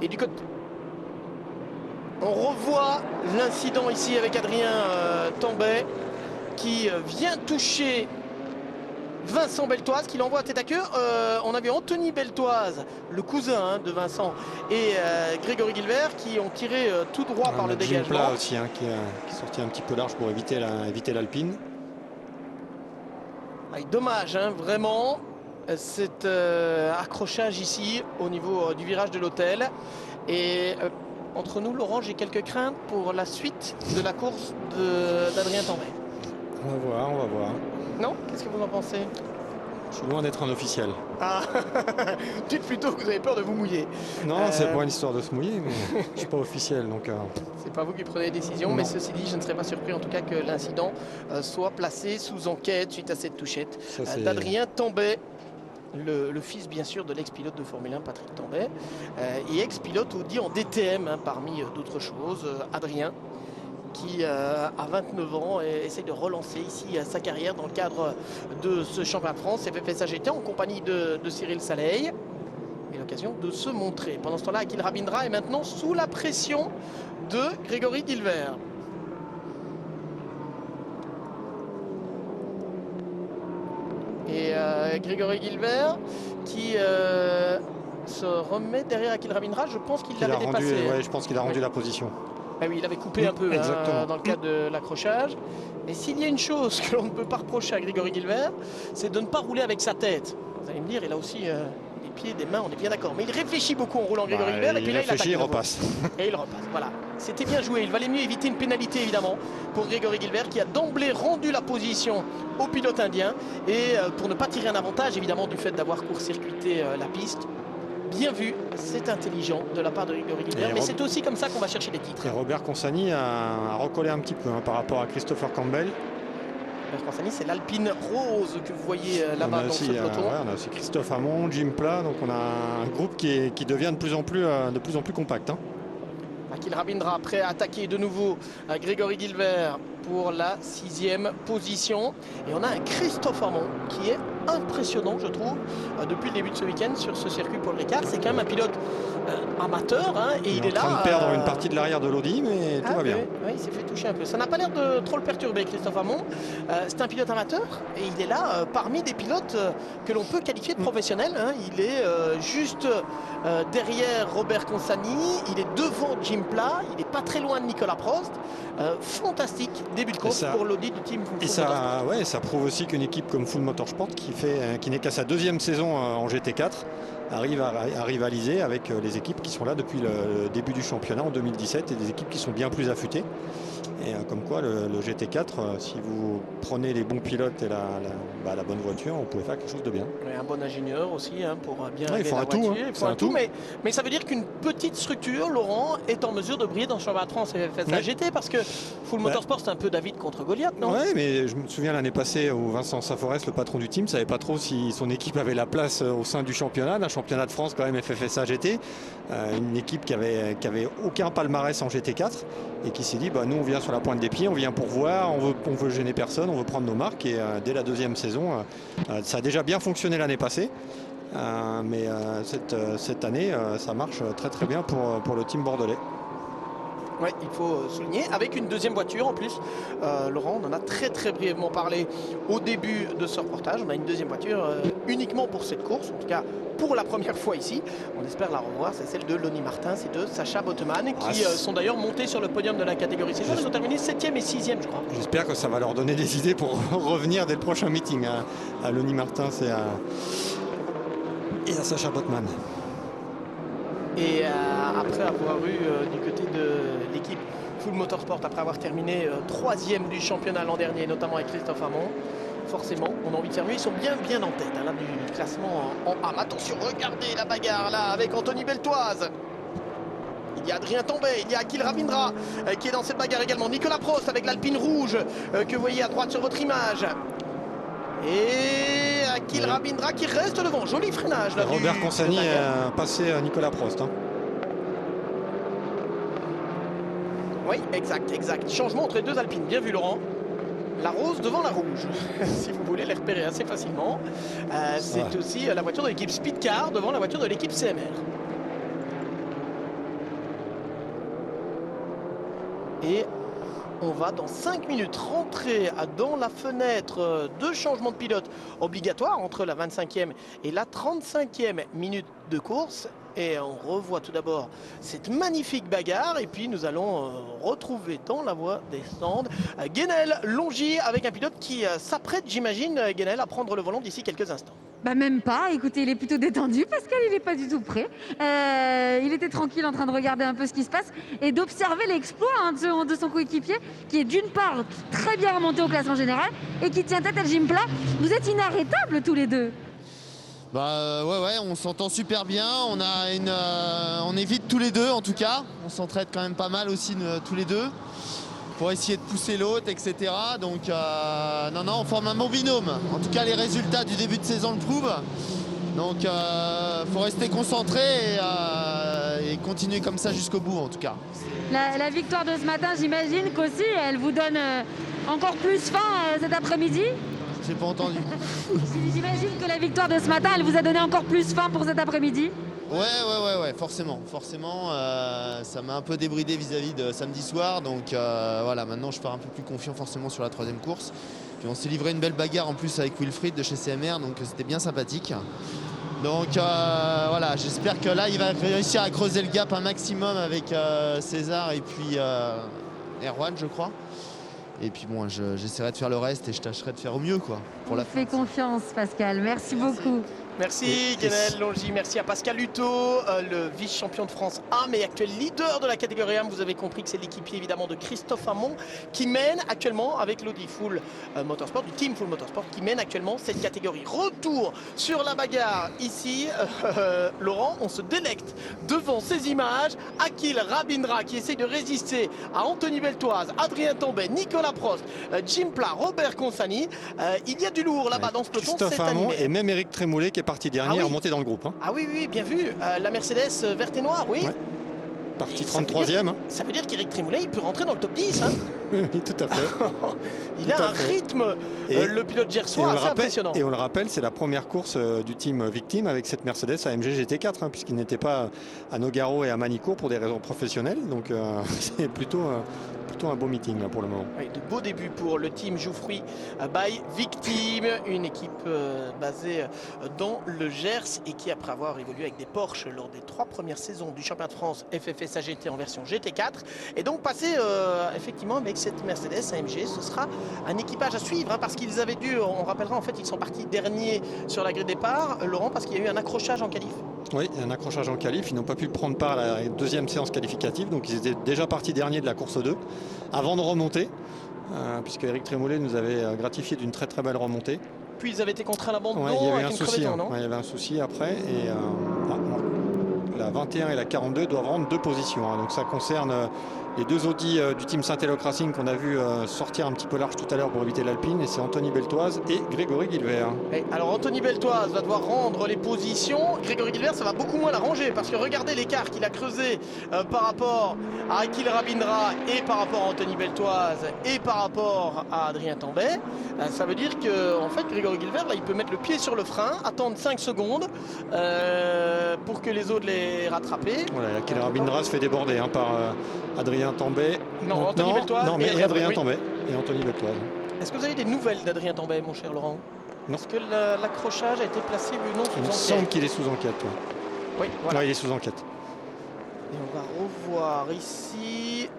Et du côté, on revoit l'incident ici avec Adrien Tambay qui vient toucher Vincent Beltoise, qui l'envoie à tête à queue. On avait Anthony Beltoise, le cousin de Vincent, et Grégory Gilbert qui ont tiré tout droit par le dégagement. Plat aussi qui est sorti un petit peu large pour éviter l'Alpine. Dommage, vraiment, cet accrochage ici au niveau du virage de l'hôtel. Et entre nous, Laurent, j'ai quelques craintes pour la suite de la course d'Adrien Tambay. On va voir. Non? Qu'est-ce que vous en pensez? Je suis loin d'être un officiel. Ah, dites plutôt que vous avez peur de vous mouiller. Non, c'est pas une histoire de se mouiller, mais je suis pas officiel, donc. C'est pas vous qui prenez les décisions, mais ceci dit, je ne serais pas surpris en tout cas que l'incident soit placé sous enquête suite à cette touchette d'Adrien Tambay. Le fils bien sûr de l'ex-pilote de Formule 1 Patrick Tambay et ex-pilote Audi en DTM parmi d'autres choses. Adrien qui a 29 ans et essaye de relancer ici sa carrière dans le cadre de ce championnat de France FFSA GT en compagnie de Cyril Saleil. Et l'occasion de se montrer. Pendant ce temps-là, Akil Rabindra est maintenant sous la pression de Grégory Gilbert. Et Grégory Gilbert qui se remet derrière Akil Rabindra. Je pense qu'il l'avait dépassé. Ouais, je pense qu'il a rendu la position. Ah oui, il avait coupé un peu dans le cadre de l'accrochage. Mais s'il y a une chose que l'on ne peut pas reprocher à Grégory Gilbert, c'est de ne pas rouler avec sa tête. Vous allez me dire, il a aussi des pieds, des mains, on est bien d'accord. Mais il réfléchit beaucoup en roulant Grégory Gilbert. Et puis là, il repasse. Et il repasse, voilà. C'était bien joué. Il valait mieux éviter une pénalité, évidemment, pour Grégory Gilbert, qui a d'emblée rendu la position au pilote indien. Et pour ne pas tirer un avantage, évidemment, du fait d'avoir court-circuité la piste. Bien vu, c'est intelligent de la part de Grégory Gilbert, mais c'est aussi comme ça qu'on va chercher les titres. Et Robert Consani a recollé un petit peu par rapport à Christopher Campbell. Robert Consani, c'est l'Alpine rose que vous voyez là-bas dans ce peloton. On a aussi Christophe Hamon, Jim Pla, donc on a un groupe qui devient de plus en plus compact. Akil Rabindra prêt à attaquer de nouveau Grégory Gilbert pour la 6e position. Et on a un Christophe Hamon qui est impressionnant, je trouve, depuis le début de ce week-end sur ce circuit Paul Ricard. C'est quand même un pilote amateur et il est là. En train de perdre une partie de l'arrière de l'Audi, mais tout va bien. Oui, il s'est fait toucher un peu. Ça n'a pas l'air de trop le perturber, Christophe Hamon. C'est un pilote amateur et il est là parmi des pilotes que l'on peut qualifier de professionnels. Il est juste derrière Robert Consani, il est devant Jim Pla, il n'est pas très loin de Nicolas Prost. Fantastique début de course pour l'Audi du team Full Motorsport. Ça prouve aussi qu'une équipe comme Full Motorsport qui n'est qu'à sa 2e saison en GT4 arrive à rivaliser avec les équipes qui sont là depuis le début du championnat en 2017 et des équipes qui sont bien plus affûtées. Et comme quoi le GT4, si vous prenez les bons pilotes et la bonne voiture, on pouvait faire quelque chose de bien. Et un bon ingénieur aussi pour bien il faut la un voiture. tout. Il faut un tout, mais ça veut dire qu'une petite structure, Laurent, est en mesure de briller dans le championnat de France et FFSA GT parce que Full Motorsport, c'est un peu David contre Goliath, non? Oui, mais je me souviens l'année passée où Vincent Saforès, le patron du team, ne savait pas trop si son équipe avait la place au sein du championnat, d'un championnat de France quand même FFSA GT. Une équipe qui avait aucun palmarès en GT4 et qui s'est dit nous on vient sur la pointe des pieds, on vient pour voir, on veut gêner personne, on veut prendre nos marques et dès la 2e saison ça a déjà bien fonctionné l'année passée mais cette année ça marche très très bien pour le team bordelais. Oui, il faut souligner, avec une 2e voiture en plus. Laurent, on en a très très brièvement parlé au début de ce reportage. On a une 2e voiture uniquement pour cette course, en tout cas pour la première fois ici. On espère la revoir, c'est celle de Lonnie Martins et de Sacha Bottemann qui sont d'ailleurs montés sur le podium de la catégorie séjour. Ils ont terminé 7e et 6e, je crois. J'espère que ça va leur donner des idées pour revenir dès le prochain meeting à Lonnie Martins et à Sacha Bottemann. Et après avoir eu du côté de l'équipe Full Motorsport après avoir terminé 3e du championnat l'an dernier, notamment avec Christophe Hamon. Forcément, on a envie de faire mieux. Ils sont bien en tête là, du classement en A. Mais attention, regardez la bagarre là avec Anthony Beltoise. Il y a Adrien Tambay, il y a Akil Ravindra qui est dans cette bagarre également. Nicolas Prost avec l'Alpine rouge que vous voyez à droite sur votre image. Et Akil Ravindra qui reste devant. Joli freinage là. Robert Consani a passé Nicolas Prost. Hein. Oui, exact. Changement entre les deux Alpines. Bien vu, Laurent. La rose devant la rouge, si vous voulez les repérer assez facilement. C'est aussi la voiture de l'équipe Speedcar devant la voiture de l'équipe CMR. Et on va dans 5 minutes rentrer dans la fenêtre de changement de pilote obligatoire entre la 25e et la 35e minute de course. Et on revoit tout d'abord cette magnifique bagarre. Et puis nous allons retrouver dans la voie des stands Guenel Longy avec un pilote qui s'apprête, j'imagine, Guenel, à prendre le volant d'ici quelques instants. Bah même pas, écoutez, il est plutôt détendu parce qu'il n'est pas du tout prêt. Il était tranquille en train de regarder un peu ce qui se passe et d'observer l'exploit de son coéquipier qui est d'une part très bien remonté au classement général et qui tient tête à Jim Pla. Vous êtes inarrêtables tous les deux. Bah ouais, on s'entend super bien, on est vite tous les deux en tout cas, on s'entraide quand même pas mal aussi tous les deux pour essayer de pousser l'autre, etc. Donc non, on forme un bon binôme. En tout cas les résultats du début de saison le prouvent. Donc faut rester concentré et continuer comme ça jusqu'au bout en tout cas. La victoire de ce matin, j'imagine qu'aussi elle vous donne encore plus faim cet après-midi. J'ai pas entendu. J'imagine que la victoire de ce matin, elle vous a donné encore plus faim pour cet après-midi. Ouais, forcément. Ça m'a un peu débridé vis-à-vis de samedi soir. Donc voilà, maintenant je pars un peu plus confiant forcément sur la 3e course. Puis on s'est livré une belle bagarre en plus avec Wilfried de chez CMR, donc c'était bien sympathique. Donc voilà, j'espère que là il va réussir à creuser le gap un maximum avec César et puis Erwan, je crois. Et puis bon, j'essaierai de faire le reste et je tâcherai de faire au mieux quoi. On fait confiance Pascal, merci beaucoup. Merci Guenel Longy, merci à Pascal Hutto, le vice-champion de France A, mais actuel leader de la catégorie A. Vous avez compris que c'est l'équipier évidemment de Christophe Hamon qui mène actuellement avec l'Audi Full Motorsport, du team Full Motorsport, qui mène actuellement cette catégorie. Retour sur la bagarre ici, Laurent, on se délecte devant ces images. Akil Ravindra qui essaye de résister à Anthony Beltoise, Adrien Tambay, Nicolas Prost, Jim Pla, Robert Consani. Il y a du lourd là-bas dans ce peloton. Christophe Hamon et même Eric Trémoulet qui est parti dernier, remonté dans le groupe. Hein. Ah oui, bien vu. La Mercedes verte et noire, oui. Ouais. Parti 33e. Ça veut dire qu'Éric Trémoulet, il peut rentrer dans le top 10. Hein. Oui, tout à fait. Il a un rythme, le pilote gersois, assez impressionnant. Et on le rappelle, c'est la première course du team Victime avec cette Mercedes AMG GT4, hein, puisqu'il n'était pas à Nogaro et à Manicourt pour des raisons professionnelles. Donc c'est plutôt un beau meeting là, pour le moment. Oui, de beaux débuts pour le team Jouffroy by Victime, une équipe basée dans le Gers et qui, après avoir évolué avec des Porsche lors des 3 premières saisons du championnat de France FFS AGT en version GT4, et donc passé effectivement avec cette Mercedes AMG. Ce sera un équipage à suivre hein, parce qu'ils avaient dû, on rappellera en fait, ils sont partis derniers sur la grille de départ, Laurent, parce qu'il y a eu un accrochage en qualif. Oui, un accrochage en qualif. Ils n'ont pas pu prendre part à la 2e séance qualificative, donc ils étaient déjà partis derniers de la course 2 avant de remonter, puisque Eric Trémoulet nous avait gratifié d'une très belle remontée. Puis ils avaient été contraints à l'abandon il y avait avec un souci, non il y avait un souci après et la 21 et la 42 doivent rendre 2 positions. Hein, donc ça concerne les 2 Audi du team Saint-Eloque Racing qu'on a vu sortir un petit peu large tout à l'heure pour éviter l'Alpine, et c'est Anthony Beltoise et Grégory Guilbert. Alors Anthony Beltoise va devoir rendre les positions. Grégory Guilbert, ça va beaucoup moins l'arranger parce que regardez l'écart qu'il a creusé par rapport à Akil Ravindra et par rapport à Anthony Beltoise et par rapport à Adrien Tambay. Ça veut dire que en fait Grégory Guilbert là, il peut mettre le pied sur le frein, attendre 5 secondes pour que les autres les rattrapent. Voilà, Akil Ravindra se fait déborder hein, par Adrien Tambay. Non, Anthony Beltoise. Non, mais Adrien Tambay et Anthony Beltoise. Est-ce que vous avez des nouvelles d'Adrien Tambay, mon cher Laurent? Non. Est-ce que l'accrochage a été placé ou non sous enquête? Il me semble qu'il est sous enquête. Ouais. Oui, voilà. Ouais, il est sous enquête. Et on va revoir ici.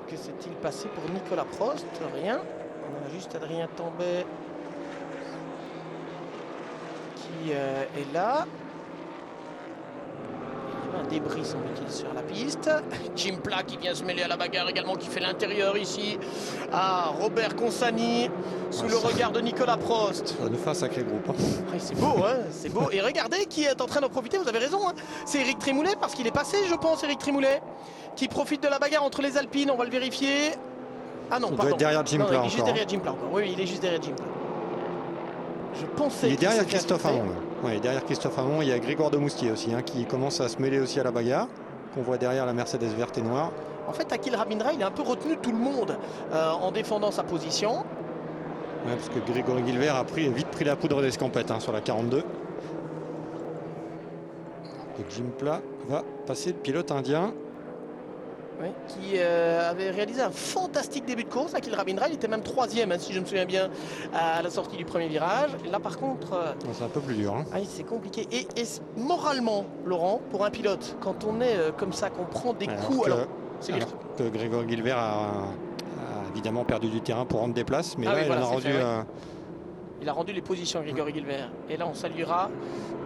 Que s'est-il passé pour Nicolas Prost? Rien. On a juste Adrien Tambay qui est là. Un débris semble-t-il sur la piste. Jim Pla qui vient se mêler à la bagarre également, qui fait l'intérieur ici. Ah, Robert Consani sous le regard de Nicolas Prost. Ça nous fait un sacré groupe. Hein. Ouais, c'est beau, hein, c'est beau. Et regardez qui est en train d'en profiter, vous avez raison. Hein. C'est Eric Trémoulet, parce qu'il est passé, je pense, Eric Trémoulet, qui profite de la bagarre entre les Alpines. On va le vérifier. Ah non, Il pardon. doit être derrière Jim Non, Pla il est juste encore. derrière Jim Pla encore. Oui, il est juste derrière Jim Pla. Je pensais Il est derrière qu'il s'était Christophe ajouté. Hamon. Ouais, derrière Christophe Hamon, il y a Grégoire de Moustier aussi, hein, qui commence à se mêler aussi à la bagarre, qu'on voit derrière la Mercedes verte et noire. En fait, Akil Rabindra, il a un peu retenu tout le monde en défendant sa position. Ouais, parce que Grégory Guilbert a vite pris la poudre d'escampette sur la 42. Donc Jim Pla va passer le pilote indien. Oui, qui avait réalisé un fantastique début de course. Akil Rabindra, il était même 3e, hein, si je me souviens bien, à la sortie du premier virage. Là, par contre, C'est un peu plus dur. Hein. c'est compliqué. Et moralement, Laurent, pour un pilote, quand on est comme ça, qu'on prend des coups... c'est alors que Grégory Guilbert a évidemment perdu du terrain pour rendre des places, mais Ah là, oui, il voilà, en a c'est rendu... fait, ouais. Il a rendu les positions, Grégory Guilbert. Et là, on saluera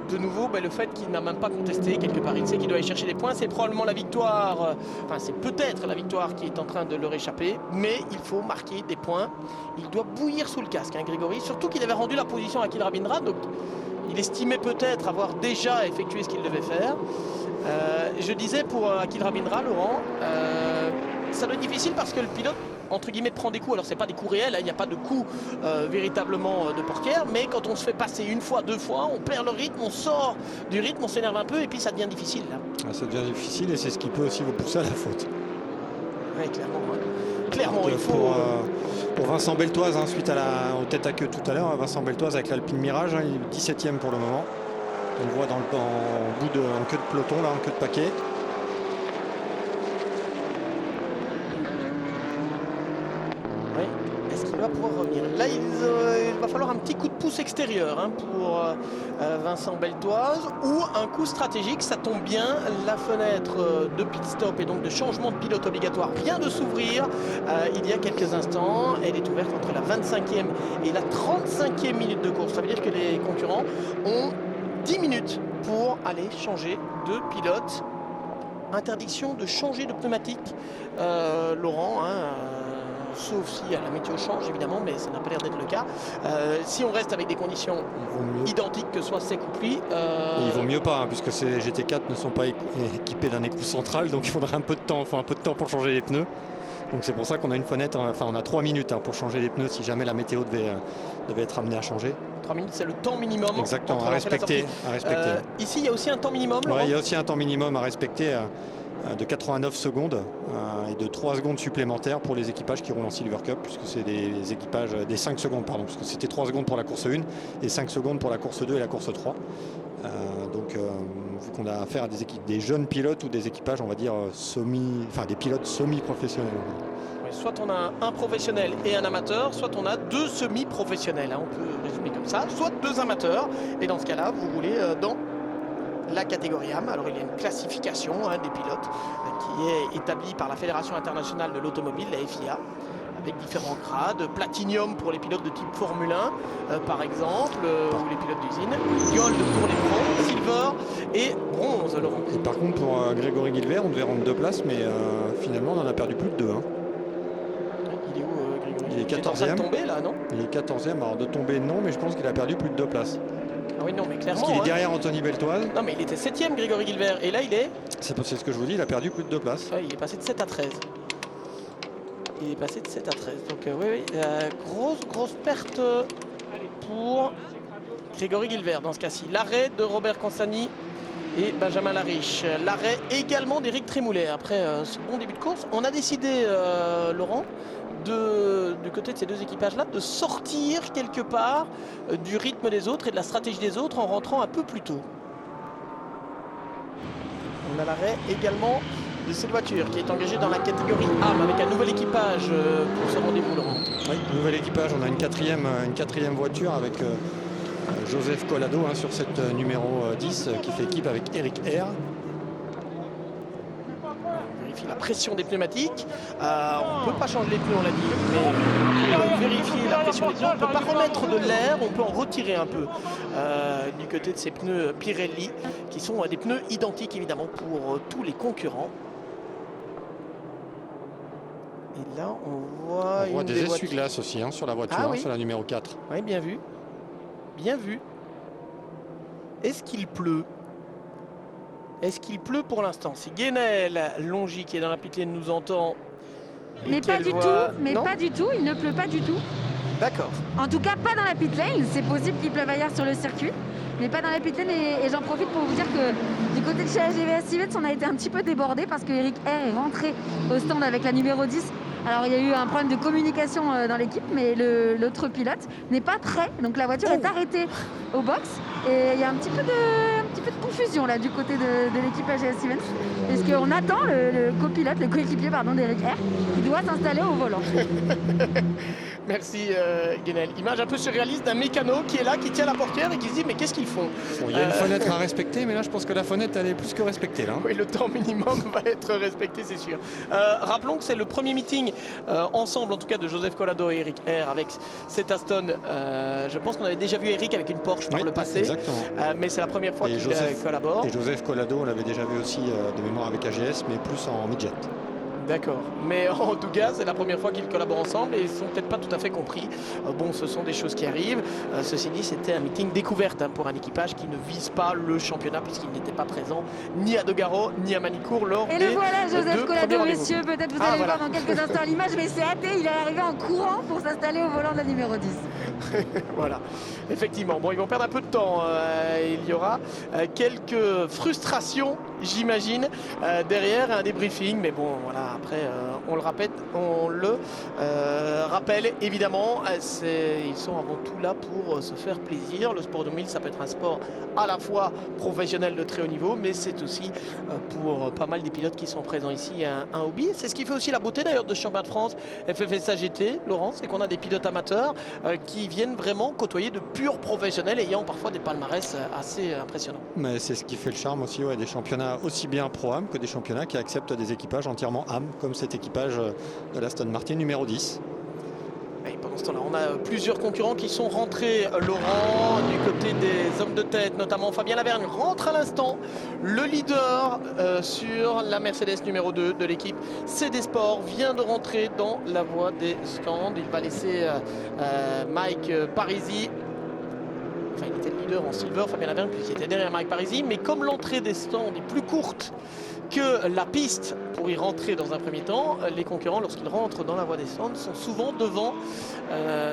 de nouveau le fait qu'il n'a même pas contesté quelque part. Il sait qu'il doit aller chercher des points. C'est probablement la victoire, enfin c'est peut-être la victoire qui est en train de leur échapper. Mais il faut marquer des points. Il doit bouillir sous le casque, hein, Grégory. Surtout qu'il avait rendu la position à Akil Rabindra. Donc il estimait peut-être avoir déjà effectué ce qu'il devait faire. Je disais pour Akil Rabindra, Laurent, ça doit être difficile parce que le pilote, entre guillemets, prend des coups. Alors c'est pas des coups réels, hein, il n'y a pas de coups véritablement de portière, mais quand on se fait passer une fois, deux fois, on perd le rythme, on sort du rythme, on s'énerve un peu et puis ça devient difficile là. Ça devient difficile et c'est ce qui peut aussi vous pousser à la faute. Oui, clairement. Hein. Clairement, il faut... Pour Vincent Beltoise, hein, suite au tête à queue tout à l'heure, Vincent Beltoise avec l'Alpine Mirage, hein, il est 17e pour le moment. On le voit en queue de peloton, là, en queue de paquet. Oui. Est-ce qu'il va pouvoir revenir? Là, il va falloir un petit coup de pouce extérieur, hein, pour Vincent Beltoise, ou un coup stratégique. Ça tombe bien, la fenêtre de pit stop et donc de changement de pilote obligatoire vient de s'ouvrir il y a quelques instants. Elle est ouverte entre la 25e et la 35e minute de course. Ça veut dire que les concurrents ont 10 minutes pour aller changer de pilote. Interdiction de changer de pneumatique, Laurent, hein, sauf si la météo change évidemment, mais ça n'a pas l'air d'être le cas. Si on reste avec des conditions identiques, que ce soit sec ou pluie... Il vaut mieux pas, hein, puisque ces GT4 ne sont pas équipés d'un écrou central, donc il faudrait un peu de temps pour changer les pneus. Donc c'est pour ça qu'on a une fenêtre, enfin on a 3 minutes, hein, pour changer les pneus si jamais la météo devait être amenée à changer. 3 minutes, c'est le temps minimum. Exactement, à respecter. Ici, il y a aussi un temps minimum, Laurent. Ouais, il y a aussi un temps minimum à respecter de 89 secondes et de 3 secondes supplémentaires pour les équipages qui roulent en Silver Cup, puisque c'est des équipages, des 5 secondes, pardon, parce que c'était 3 secondes pour la course 1 et 5 secondes pour la course 2 et la course 3. Vu qu'on a affaire à des jeunes pilotes ou des équipages, on va dire, des pilotes semi-professionnels. Soit on a un professionnel et un amateur, soit on a 2 semi-professionnels, hein, on peut résumer comme ça, soit 2 amateurs, et dans ce cas-là, vous roulez dans la catégorie AM. Alors il y a une classification, hein, des pilotes qui est établie par la Fédération internationale de l'automobile, la FIA, avec différents grades. Platinum pour les pilotes de type Formule 1, par exemple, ou les pilotes d'usine. Gold pour les pros, Silver et bronze, Laurent. Et par contre, pour Grégory Guilbert, on devait rendre 2 places, mais finalement, on en a perdu plus de 2. Hein. Il est où, Grégory? Il est 14e. Il est en train de tomber, là, non? Il est 14e, alors de tomber, non, mais je pense qu'il a perdu plus de 2 places. Ah oui, non, mais clairement. Parce qu'il est hein. derrière Anthony Beltoise. Non, mais il était 7e, Grégory Guilbert, et là, il est... C'est ce que je vous dis, il a perdu plus de 2 places. Ouais, il est passé de 7 à 13. Il est passé de 7 à 13. Donc oui, grosse perte pour Grégory Guilbert dans ce cas-ci. L'arrêt de Robert Consani et Benjamin Lariche. L'arrêt également d'Éric Trémoulet après ce bon début de course. On a décidé, Laurent, du côté de ces deux équipages-là, de sortir quelque part du rythme des autres et de la stratégie des autres en rentrant un peu plus tôt. On a l'arrêt également de cette voiture qui est engagée dans la catégorie AM avec un nouvel équipage pour ce rendez-vous, Laurent. Oui, nouvel équipage, on a une quatrième voiture avec Joseph Collado, hein, sur cette numéro 10 qui fait équipe avec Eric R. On vérifie aussi la pression des pneumatiques. On ne peut pas changer les pneus, on l'a dit, mais pour vérifier la pression des pneus, on ne peut pas remettre de l'air, on peut en retirer un peu du côté de ces pneus Pirelli, qui sont des pneus identiques évidemment pour tous les concurrents. Et là, on voit des essuie-glaces aussi sur la voiture, oui. sur la numéro 4. Oui, bien vu. Bien vu. Est-ce qu'il pleut? Est-ce qu'il pleut pour l'instant? Si Guénel Longy qui est dans la pit lane nous entend. Mais pas du tout, pas du tout, il ne pleut pas du tout. D'accord. En tout cas, pas dans la pit lane. C'est possible qu'il pleuve ailleurs sur le circuit, mais pas dans la pit lane. Et j'en profite pour vous dire que du côté de chez AGVS Civets, on a été un petit peu débordé parce que Eric R est rentré au stand avec la numéro 10. Alors il y a eu un problème de communication dans l'équipe, mais l'autre pilote n'est pas prêt. Donc la voiture est arrêtée au box. Et il y a un petit peu de confusion là du côté de l'équipe AGVS Civets. Parce qu'on attend le copilote, le coéquipier d'Eric R, qui doit s'installer au volant. Merci Guénel. Image un peu surréaliste d'un mécano qui est là, qui tient la portière et qui se dit mais qu'est-ce qu'ils font? Bon, il y a une fenêtre à respecter, mais là je pense que la fenêtre elle est plus que respectée là. Oui, le temps minimum va être respecté, c'est sûr. Rappelons que c'est le premier meeting ensemble, en tout cas de Joseph Collado et Eric R avec cet Aston. Je pense qu'on avait déjà vu Eric avec une Porsche par le passé. Exactement. Mais c'est la première fois qu'il collabore. Et Joseph Collado, on l'avait déjà vu aussi de mémoire avec AGS, mais plus en midget. D'accord, mais en tout cas c'est la première fois qu'ils collaborent ensemble et ils ne sont peut-être pas tout à fait compris. Bon, ce sont des choses qui arrivent. Ceci dit, c'était un meeting découverte pour un équipage qui ne vise pas le championnat puisqu'il n'était pas présent ni à Dogaro ni à Manicourt lors et des le voilà, Joseph Collado, premiers messieurs, peut-être vous allez le voir dans quelques instants à l'image, mais c'est hâté, il est arrivé en courant pour s'installer au volant de la numéro 10. Voilà, effectivement. Bon, ils vont perdre un peu de temps. Il y aura quelques frustrations, j'imagine, derrière un débriefing. Mais bon, voilà, après, on le rappelle, évidemment, ils sont avant tout là pour se faire plaisir. Le sport automobile, ça peut être un sport à la fois professionnel de très haut niveau, mais c'est aussi pour pas mal des pilotes qui sont présents ici un hobby. C'est ce qui fait aussi la beauté d'ailleurs de ce championnat de France FFSA GT, Laurent, c'est qu'on a des pilotes amateurs qui viennent vraiment côtoyer de purs professionnels ayant parfois des palmarès assez impressionnants. Mais c'est ce qui fait le charme aussi des championnats aussi bien pro-am que des championnats qui acceptent des équipages entièrement am, comme cet équipage de l'Aston Martin numéro 10. Et pendant ce temps-là, on a plusieurs concurrents qui sont rentrés. Laurent, du côté des hommes de tête, notamment Fabien Lavergne, rentre à l'instant. Le leader sur la Mercedes numéro 2 de l'équipe CD Sport vient de rentrer dans la voie des stands. Il va laisser Mike Parisi. Enfin, il était le leader en silver, Fabien Lavergne, puisqu'il était derrière Mike Parisi. Mais comme l'entrée des stands est plus courte que la piste pour y rentrer dans un premier temps, les concurrents, lorsqu'ils rentrent dans la voie des stands, sont souvent devant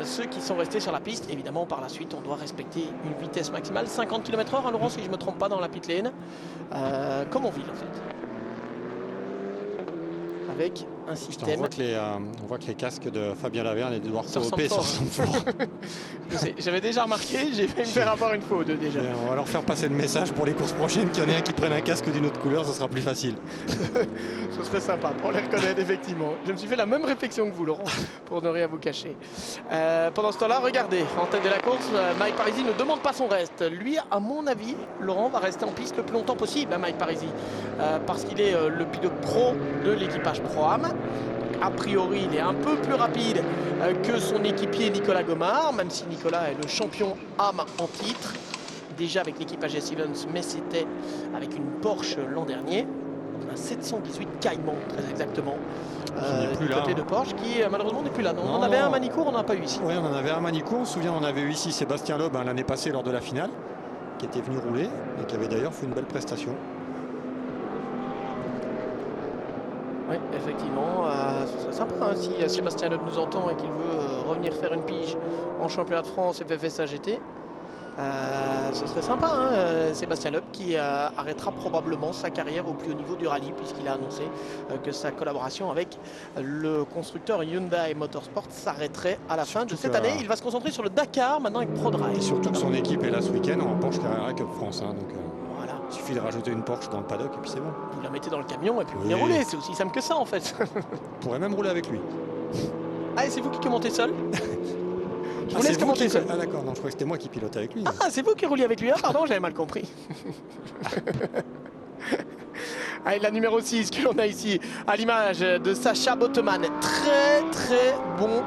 ceux qui sont restés sur la piste. Évidemment, par la suite, on doit respecter une vitesse maximale, 50 km/h, Laurent, si je ne me trompe pas, dans la pit lane, comme en ville, en fait. Avec un système... On voit que les casques de Fabien Lavergne et d'Edouard Coopé se ressemblent fort. J'avais déjà remarqué, j'ai failli me faire avoir une fois ou deux déjà. Et on va leur faire passer le message pour les courses prochaines, qu'il y en ait un qui prenne un casque d'une autre couleur, ce sera plus facile. Ce serait sympa pour les reconnaître, effectivement. Je me suis fait la même réflexion que vous, Laurent, pour ne rien vous cacher. Pendant ce temps-là, regardez, en tête de la course, Mike Parisi ne demande pas son reste. Lui, à mon avis, Laurent va rester en piste le plus longtemps possible, Mike Parisi, parce qu'il est le pilote pro de l'équipage Pro-Am. A priori, il est un peu plus rapide que son équipier Nicolas Gomard, même si Nicolas est le champion AM en titre, déjà avec l'équipe AGS Events, mais c'était avec une Porsche l'an dernier, un 718 Cayman très exactement, du côté de Porsche, qui malheureusement n'est plus là. On en avait un à Manicourt, on n'en a pas eu ici. Oui, on en avait un à Manicourt, on se souvient, on avait eu ici Sébastien Loeb l'année passée lors de la finale, qui était venu rouler et qui avait d'ailleurs fait une belle prestation. Oui, effectivement, ce serait sympa si Sébastien Loeb nous entend et qu'il veut revenir faire une pige en championnat de France FFSA GT. Ce serait sympa, Sébastien Loeb qui arrêtera probablement sa carrière au plus haut niveau du rallye puisqu'il a annoncé que sa collaboration avec le constructeur Hyundai Motorsport s'arrêterait à la fin de cette année. Il va se concentrer sur le Dakar maintenant avec ProDrive. Et surtout que son équipe est là ce week-end en Porsche Carrera Cup France. Voilà. Il suffit de rajouter une Porsche dans le paddock et puis c'est bon. Vous la mettez dans le camion et puis vous venez rouler, c'est aussi simple que ça en fait. On pourrait même rouler avec lui. Ah, et c'est vous qui commentez seul? Je vous laisse commenter seul. Ah d'accord, non, je crois que c'était moi qui pilotais avec lui. Ah, c'est vous qui rouliez avec lui. Ah pardon, j'avais mal compris. Allez, la numéro 6 que l'on a ici à l'image de Sacha Bottemann. Très très bon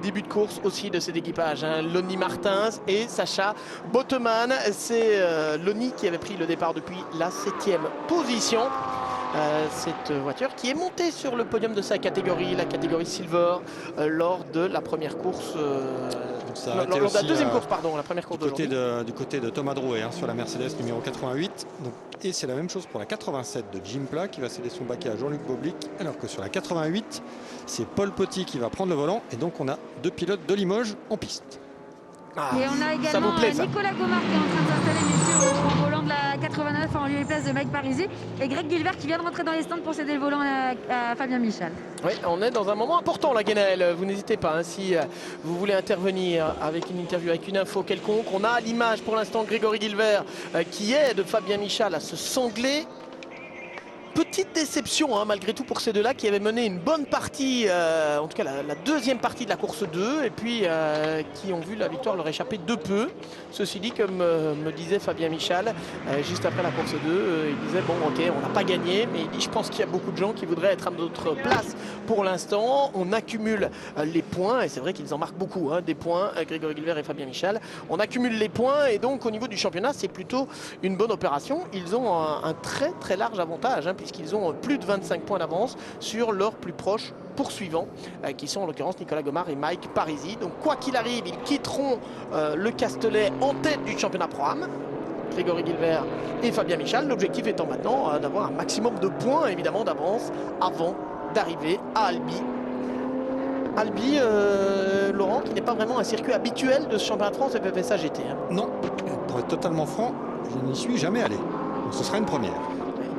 début de course aussi de cet équipage. Lonnie Martins et Sacha Bottemann. C'est Lonnie qui avait pris le départ depuis la 7e position. Cette voiture qui est montée sur le podium de sa catégorie, la catégorie Silver, lors de la première course. Lors de la deuxième course, pardon, la première course d'aujourd'hui. Du côté de Thomas Drouet sur la Mercedes numéro 88. Donc, et c'est la même chose pour la 87 de Jim Pla qui va céder son baquet à Jean-Luc Boblic. Alors que sur la 88, c'est Paul Petit qui va prendre le volant. Et donc on a 2 pilotes de Limoges en piste. Et on a également Nicolas Gomard qui est en train de s'installer, messieurs, au volant de la 89 en lieu et place de Mike Parisi. Et Greg Gilbert qui vient de rentrer dans les stands pour céder le volant à Fabien Michal. Oui, on est dans un moment important, la Guénel. Vous n'hésitez pas, si vous voulez intervenir avec une interview, avec une info quelconque. On a à l'image pour l'instant Grégory Gilbert qui aide Fabien Michal à se sangler. Petite déception malgré tout pour ces deux-là qui avaient mené une bonne partie, en tout cas la deuxième partie de la course 2 et puis qui ont vu la victoire leur échapper de peu. Ceci dit, comme me disait Fabien Michal, juste après la course 2, il disait bon ok, on n'a pas gagné, mais il dit je pense qu'il y a beaucoup de gens qui voudraient être à notre place pour l'instant. On accumule les points et c'est vrai qu'ils en marquent beaucoup, des points, Grégory Gilbert et Fabien Michal. On accumule les points et donc au niveau du championnat c'est plutôt une bonne opération. Ils ont un très très large avantage puisqu'ils ont plus de 25 points d'avance sur leurs plus proches poursuivants qui sont en l'occurrence Nicolas Gomard et Mike Parisi. Donc quoi qu'il arrive, ils quitteront le Castellet en tête du championnat Pro-Am. Grégory Gilbert et Fabien Michal. L'objectif étant maintenant d'avoir un maximum de points évidemment d'avance avant d'arriver à Albi. Albi, Laurent, qui n'est pas vraiment un circuit habituel de ce championnat de France FFSA GT. Non, pour être totalement franc, je n'y suis jamais allé. Donc ce sera une première.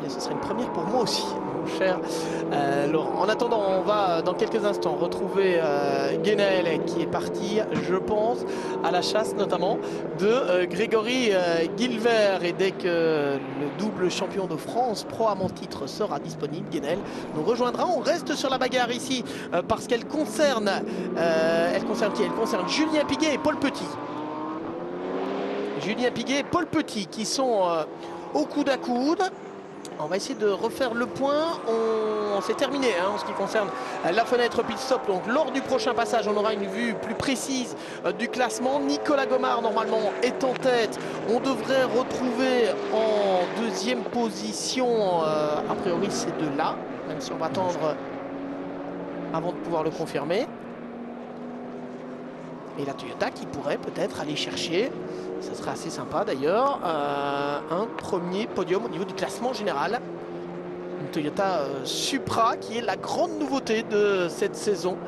Ce serait une première pour moi aussi, mon cher Laurent. En attendant, on va dans quelques instants retrouver Guénel qui est parti, je pense, à la chasse notamment de Grégory Gilbert. Et dès que le double champion de France Pro à mon titre sera disponible, Guénel nous rejoindra. On reste sur la bagarre ici parce qu'elle concerne, qui ? Elle concerne Julien Piguet et Paul Petit. Julien Piguet et Paul Petit qui sont au coude à coude. On va essayer de refaire le point. On s'est terminé en ce qui concerne la fenêtre pit stop. Donc lors du prochain passage, on aura une vue plus précise du classement. Nicolas Gomard normalement est en tête. On devrait retrouver en deuxième position a priori ces deux-là, même si on va attendre avant de pouvoir le confirmer. Et la Toyota qui pourrait peut-être aller chercher, ça serait assez sympa d'ailleurs, un premier podium au niveau du classement général. Une Toyota Supra qui est la grande nouveauté de cette saison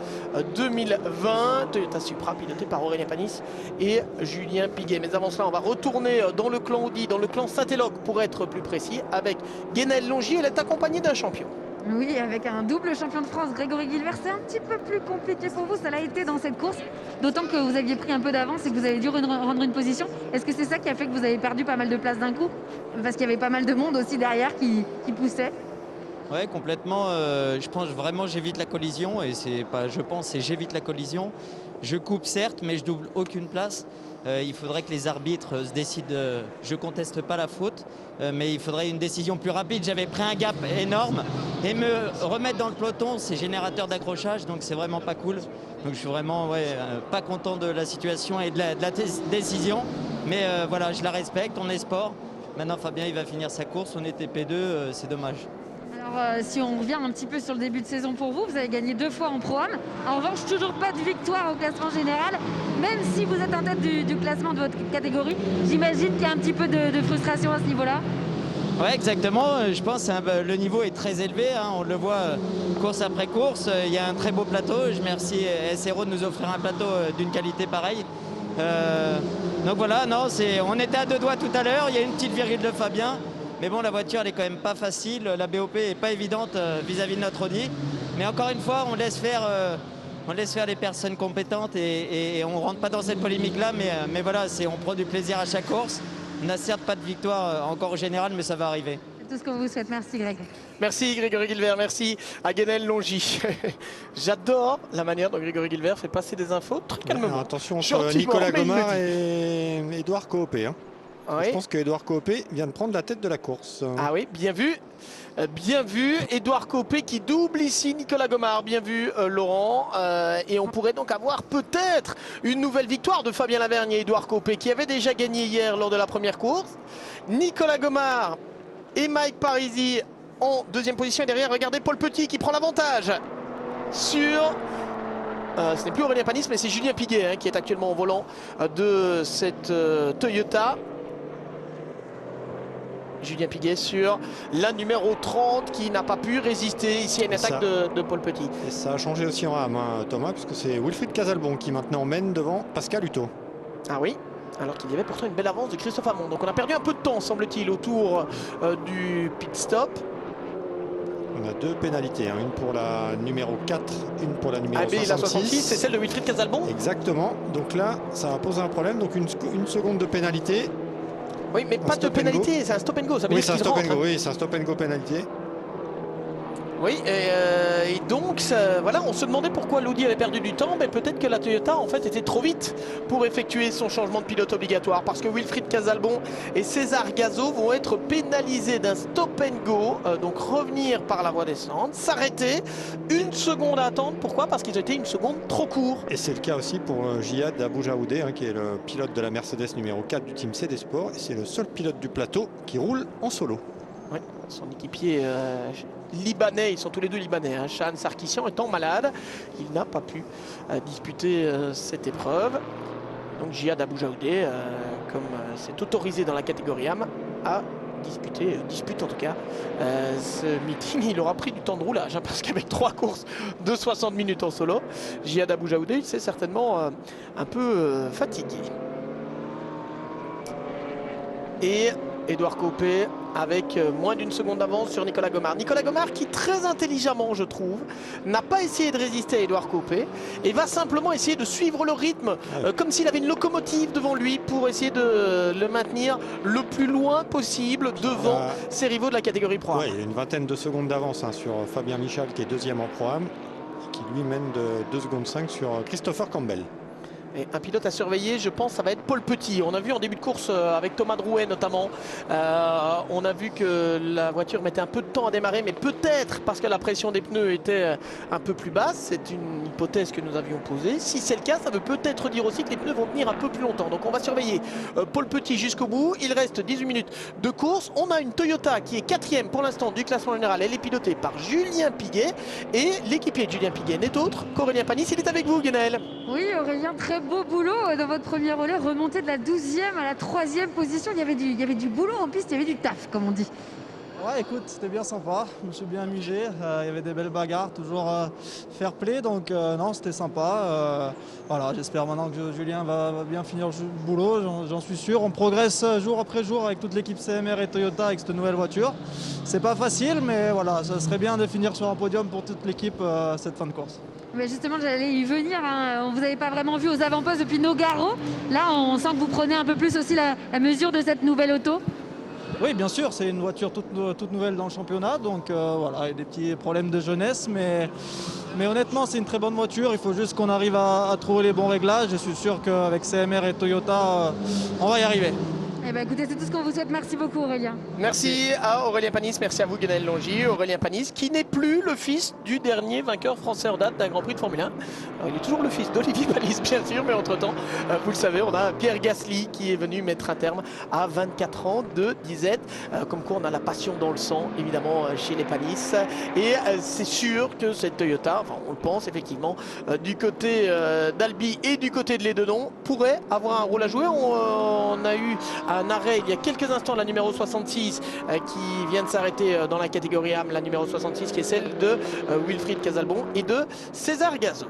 2020. Toyota Supra pilotée par Aurélien Panis et Julien Piguet. Mais avant cela, on va retourner dans le clan Audi, dans le clan Saint-Éloque pour être plus précis, avec Guénel Longy. Elle est accompagnée d'un champion. Oui, avec un double champion de France, Grégory Gilbert, c'est un petit peu plus compliqué pour vous, ça l'a été dans cette course, d'autant que vous aviez pris un peu d'avance et que vous avez dû rendre une position. Est-ce que c'est ça qui a fait que vous avez perdu pas mal de place d'un coup? Parce qu'il y avait pas mal de monde aussi derrière qui poussait. Ouais, complètement. Je pense vraiment j'évite la collision et c'est j'évite la collision. Je coupe certes, mais je double aucune place. Il faudrait que les arbitres se décident. Je conteste pas la faute, mais il faudrait une décision plus rapide. J'avais pris un gap énorme et me remettre dans le peloton, c'est générateur d'accrochage, donc c'est vraiment pas cool. Donc je suis vraiment pas content de la situation et de la décision, mais voilà, je la respecte. On est sport. Maintenant Fabien il va finir sa course. On était P2, c'est dommage. Alors si on revient un petit peu sur le début de saison pour vous, vous avez gagné 2 fois en Pro-Am. En revanche, toujours pas de victoire au classement général. Même si vous êtes en tête du classement de votre catégorie, j'imagine qu'il y a un petit peu de frustration à ce niveau-là. Ouais, exactement. Je pense que le niveau est très élevé. On le voit course après course. Il y a un très beau plateau. Je remercie SRO de nous offrir un plateau d'une qualité pareille. Donc voilà, on était à 2 doigts tout à l'heure. Il y a une petite virgule de Fabien. Mais bon, la voiture, elle est quand même pas facile. La BOP est pas évidente vis-à-vis de notre Audi. Mais encore une fois, on laisse faire les personnes compétentes et on rentre pas dans cette polémique-là. Mais voilà, on prend du plaisir à chaque course. On n'a certes pas de victoire encore au général, mais ça va arriver. C'est tout ce que vous souhaite. Merci Greg. Merci Grégory Gilbert, merci à Guénel Longy. J'adore la manière dont Grégory Gilbert fait passer des infos très calmement. Attention sur Nicolas Gomard et Édouard Coopé. Oui. Je pense qu'Edouard Copé vient de prendre la tête de la course. Ah oui, bien vu. Bien vu, Edouard Copé qui double ici Nicolas Gomard, bien vu Laurent, et on pourrait donc avoir peut-être une nouvelle victoire de Fabien Lavergne et Edouard Copé qui avait déjà gagné hier lors de la première course. Nicolas Gomard et Mike Parisi en deuxième position et derrière, regardez Paul Petit qui prend l'avantage sur... ce n'est plus Aurélien Panis mais c'est Julien Piguet qui est actuellement au volant de cette Toyota. Julien Piguet sur la numéro 30 qui n'a pas pu résister ici à une attaque de Paul Petit. Et ça a changé aussi en rame, Thomas, puisque c'est Wilfried Casalbon qui maintenant mène devant Pascal Hutto. Ah oui, alors qu'il y avait pourtant une belle avance de Christophe Hamon. Donc on a perdu un peu de temps, semble-t-il, autour du pit stop. On a 2 pénalités, une pour la numéro 4, une pour la numéro 66. La 66, c'est celle de Wilfried Casalbon. Exactement, donc là ça va poser un problème, donc une seconde de pénalité. Oui, mais pas de pénalité, c'est un stop and go. Ça veut oui, dire c'est un qu'il stop rentre, and go, oui, c'est un stop and go pénalité. Oui, et donc voilà, on se demandait pourquoi l'Audi avait perdu du temps, mais peut-être que la Toyota en fait était trop vite pour effectuer son changement de pilote obligatoire, parce que Wilfried Casalbon et César Gazo vont être pénalisés d'un stop and go, donc revenir par la voie descente, s'arrêter, une seconde à attendre. Pourquoi? Parce qu'ils ont été une seconde trop court. Et c'est le cas aussi pour Jihad Aboujaoudé, qui est le pilote de la Mercedes numéro 4 du team CD Sport, et c'est le seul pilote du plateau qui roule en solo. Oui, son équipier libanais, ils sont tous les deux libanais, Shahan Sarkissian étant malade, il n'a pas pu disputer cette épreuve. Donc Jihad Aboujaoudé, comme c'est autorisé dans la catégorie AM, a dispute en tout cas ce meeting. Il aura pris du temps de roulage, parce qu'avec 3 courses de 60 minutes en solo, Jihad Aboujaoudé, il s'est certainement un peu fatigué. Et Edouard Copé avec moins d'une seconde d'avance sur Nicolas Gomard. Nicolas Gomard qui très intelligemment, je trouve, n'a pas essayé de résister à Edouard Copé et va simplement essayer de suivre le rythme comme s'il avait une locomotive devant lui pour essayer de le maintenir le plus loin possible devant ses rivaux de la catégorie Pro. Oui, il y a une vingtaine de secondes d'avance sur Fabien Michal qui est deuxième en Pro-Am, qui lui mène de 2 secondes 5 sur Christopher Campbell. Et un pilote à surveiller, je pense, ça va être Paul Petit. On a vu en début de course avec Thomas Drouet notamment, on a vu que la voiture mettait un peu de temps à démarrer, mais peut-être parce que la pression des pneus était un peu plus basse. C'est une hypothèse que nous avions posée. Si c'est le cas, ça veut peut-être dire aussi que les pneus vont tenir un peu plus longtemps. Donc on va surveiller Paul Petit jusqu'au bout. Il reste 18 minutes de course. On a une Toyota qui est 4e pour l'instant du classement général. Elle est pilotée par Julien Piguet. Et l'équipier de Julien Piguet n'est autre qu'Aurélien Panis. Il est avec vous, Guenel. Oui, Aurélien, très beau boulot dans votre premier relais, remonté de la 12e à la 3e position. Il y avait du boulot en piste, il y avait du taf, comme on dit. Ouais, écoute, c'était bien sympa, je me suis bien amusé, il y avait des belles bagarres, toujours fair play, donc non, c'était sympa. Voilà, j'espère maintenant que Julien va bien finir le boulot, j'en suis sûr. On progresse jour après jour avec toute l'équipe CMR et Toyota avec cette nouvelle voiture. C'est pas facile, mais voilà, ça serait bien de finir sur un podium pour toute l'équipe cette fin de course. Mais justement, j'allais y venir, on vous avait pas vraiment vu aux avant-postes depuis Nogaro. Là, on sent que vous prenez un peu plus aussi la mesure de cette nouvelle auto. Oui, bien sûr, c'est une voiture toute nouvelle dans le championnat, donc voilà, il y a des petits problèmes de jeunesse, mais honnêtement, c'est une très bonne voiture. Il faut juste qu'on arrive à trouver les bons réglages. Je suis sûr qu'avec CMR et Toyota, on va y arriver. Eh ben, écoutez, c'est tout ce qu'on vous souhaite. Merci beaucoup, Aurélien. Merci à Aurélien Panis, merci à vous, Guenel Longy. Aurélien Panis, qui n'est plus le fils du dernier vainqueur français en date d'un Grand Prix de Formule 1. Il est toujours le fils d'Olivier Panis, bien sûr, mais entre-temps, vous le savez, on a Pierre Gasly qui est venu mettre un terme à 24 ans de disette. Comme quoi, on a la passion dans le sang, évidemment, chez les Panis. Et c'est sûr que cette Toyota, enfin, on le pense effectivement, du côté d'Albi et du côté de Lédenon, pourrait avoir un rôle à jouer. On a eu un arrêt il y a quelques instants, la numéro 66 qui vient de s'arrêter dans la catégorie AM, la numéro 66 qui est celle de Wilfried Casalbon et de César Gazo.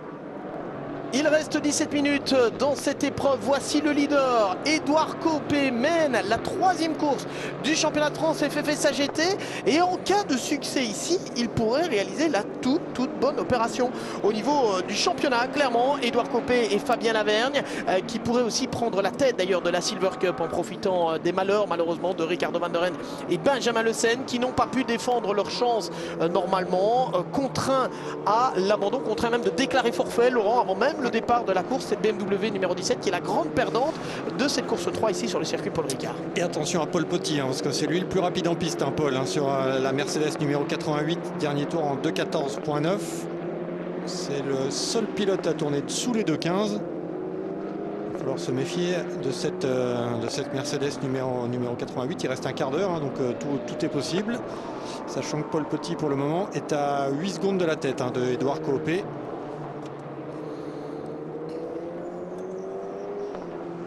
Il reste 17 minutes dans cette épreuve. Voici le leader. Edouard Copé mène la 3e course du championnat de France FFS AGT. Et en cas de succès ici, il pourrait réaliser la toute bonne opération au niveau du championnat. Clairement, Edouard Copé et Fabien Lavergne qui pourraient aussi prendre la tête d'ailleurs de la Silver Cup en profitant des malheurs malheureusement de Ricardo Van der Ende et Benjamin Le Sen qui n'ont pas pu défendre leur chance normalement. Contraints à l'abandon, contraints même de déclarer forfait, Laurent, avant même même le départ de la course, cette BMW numéro 17 qui est la grande perdante de cette course 3 ici sur le circuit Paul Ricard. Et attention à Paul Petit, parce que c'est lui le plus rapide en piste, Paul, sur la Mercedes numéro 88, dernier tour en 2.14.9. C'est le seul pilote à tourner sous les 2.15. Il va falloir se méfier de cette Mercedes numéro 88. Il reste un quart d'heure, donc tout est possible. Sachant que Paul Petit, pour le moment, est à 8 secondes de la tête de Édouard Coopé.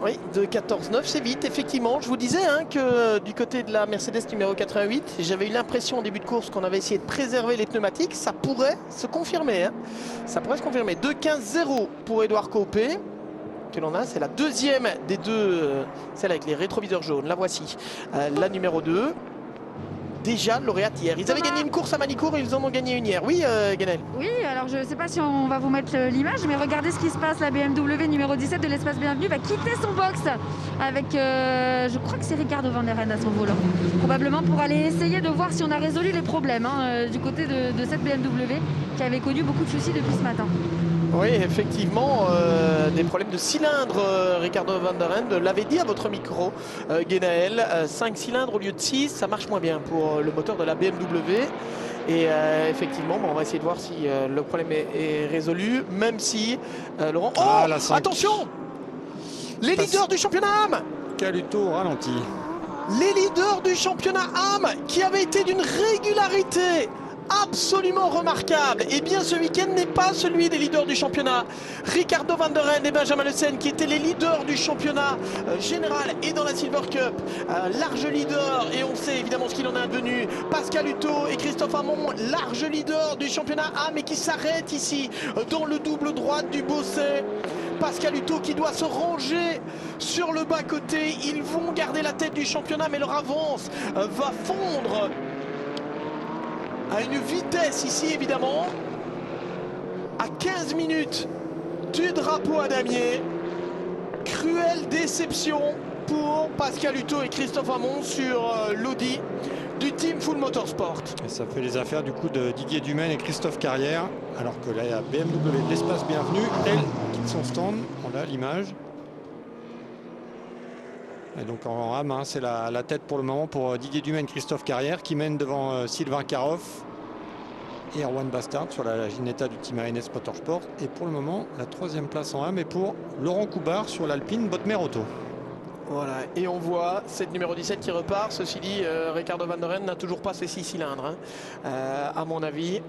Oui, de 14-9, c'est vite, effectivement. Je vous disais que du côté de la Mercedes numéro 88, j'avais eu l'impression au début de course qu'on avait essayé de préserver les pneumatiques. Ça pourrait se confirmer. Ça pourrait se confirmer. 2-15-0 pour Édouard Coopé. Que l'on a, c'est la deuxième des deux, celle avec les rétroviseurs jaunes. La voici, la numéro 2. Déjà lauréate hier. Ils avaient gagné une course à Manicourt et ils en ont gagné une hier. Oui, Guenel. Oui, alors je ne sais pas si on va vous mettre l'image, mais regardez ce qui se passe. La BMW numéro 17 de l'Espace Bienvenue va quitter son box avec, je crois que c'est Ricardo Van Der Ende à son volant. Probablement pour aller essayer de voir si on a résolu les problèmes du côté de cette BMW qui avait connu beaucoup de soucis depuis ce matin. Oui, effectivement, des problèmes de cylindres, Ricardo Van Der Ende l'avait dit à votre micro, Guenaël. 5 cylindres au lieu de 6, ça marche moins bien pour le moteur de la BMW. Et effectivement, on va essayer de voir si le problème est résolu, même si, Laurent... Oh, attention, les leaders du championnat AM. Caluto au ralenti. Les leaders du championnat AM qui avaient été d'une régularité absolument remarquable. Et bien ce week-end n'est pas celui des leaders du championnat. Ricardo Van Der Ende et Benjamin Le Sen qui étaient les leaders du championnat général et dans la Silver Cup. Large leader, et on sait évidemment ce qu'il en est advenu. Pascal Hutto et Christophe Hamon, large leader du championnat A, mais qui s'arrête ici dans le double droite du Beausset. Pascal Hutto qui doit se ranger sur le bas-côté. Ils vont garder la tête du championnat, mais leur avance va fondre à une vitesse ici évidemment, à 15 minutes du drapeau à damier. Cruelle déception pour Pascal Hutto et Christophe Hamon sur l'Audi du Team Full Motorsport. Et ça fait les affaires du coup de Didier Dumaine et Christophe Carrière, alors que la BMW de l'Espace Bienvenue, elle, quitte son stand. On a l'image. Et donc en RAM, c'est la tête pour le moment pour Didier Dumaine, Christophe Carrière qui mène devant Sylvain Karoff et Erwan Bastard sur la Ginetta du Team ANS Motorsport. Et pour le moment, la 3e place en RAM est pour Laurent Coubard sur l'Alpine Bottmer Auto. Voilà, et on voit cette numéro 17 qui repart. Ceci dit, Ricardo Van Der Ende n'a toujours pas ses 6 cylindres, à mon avis.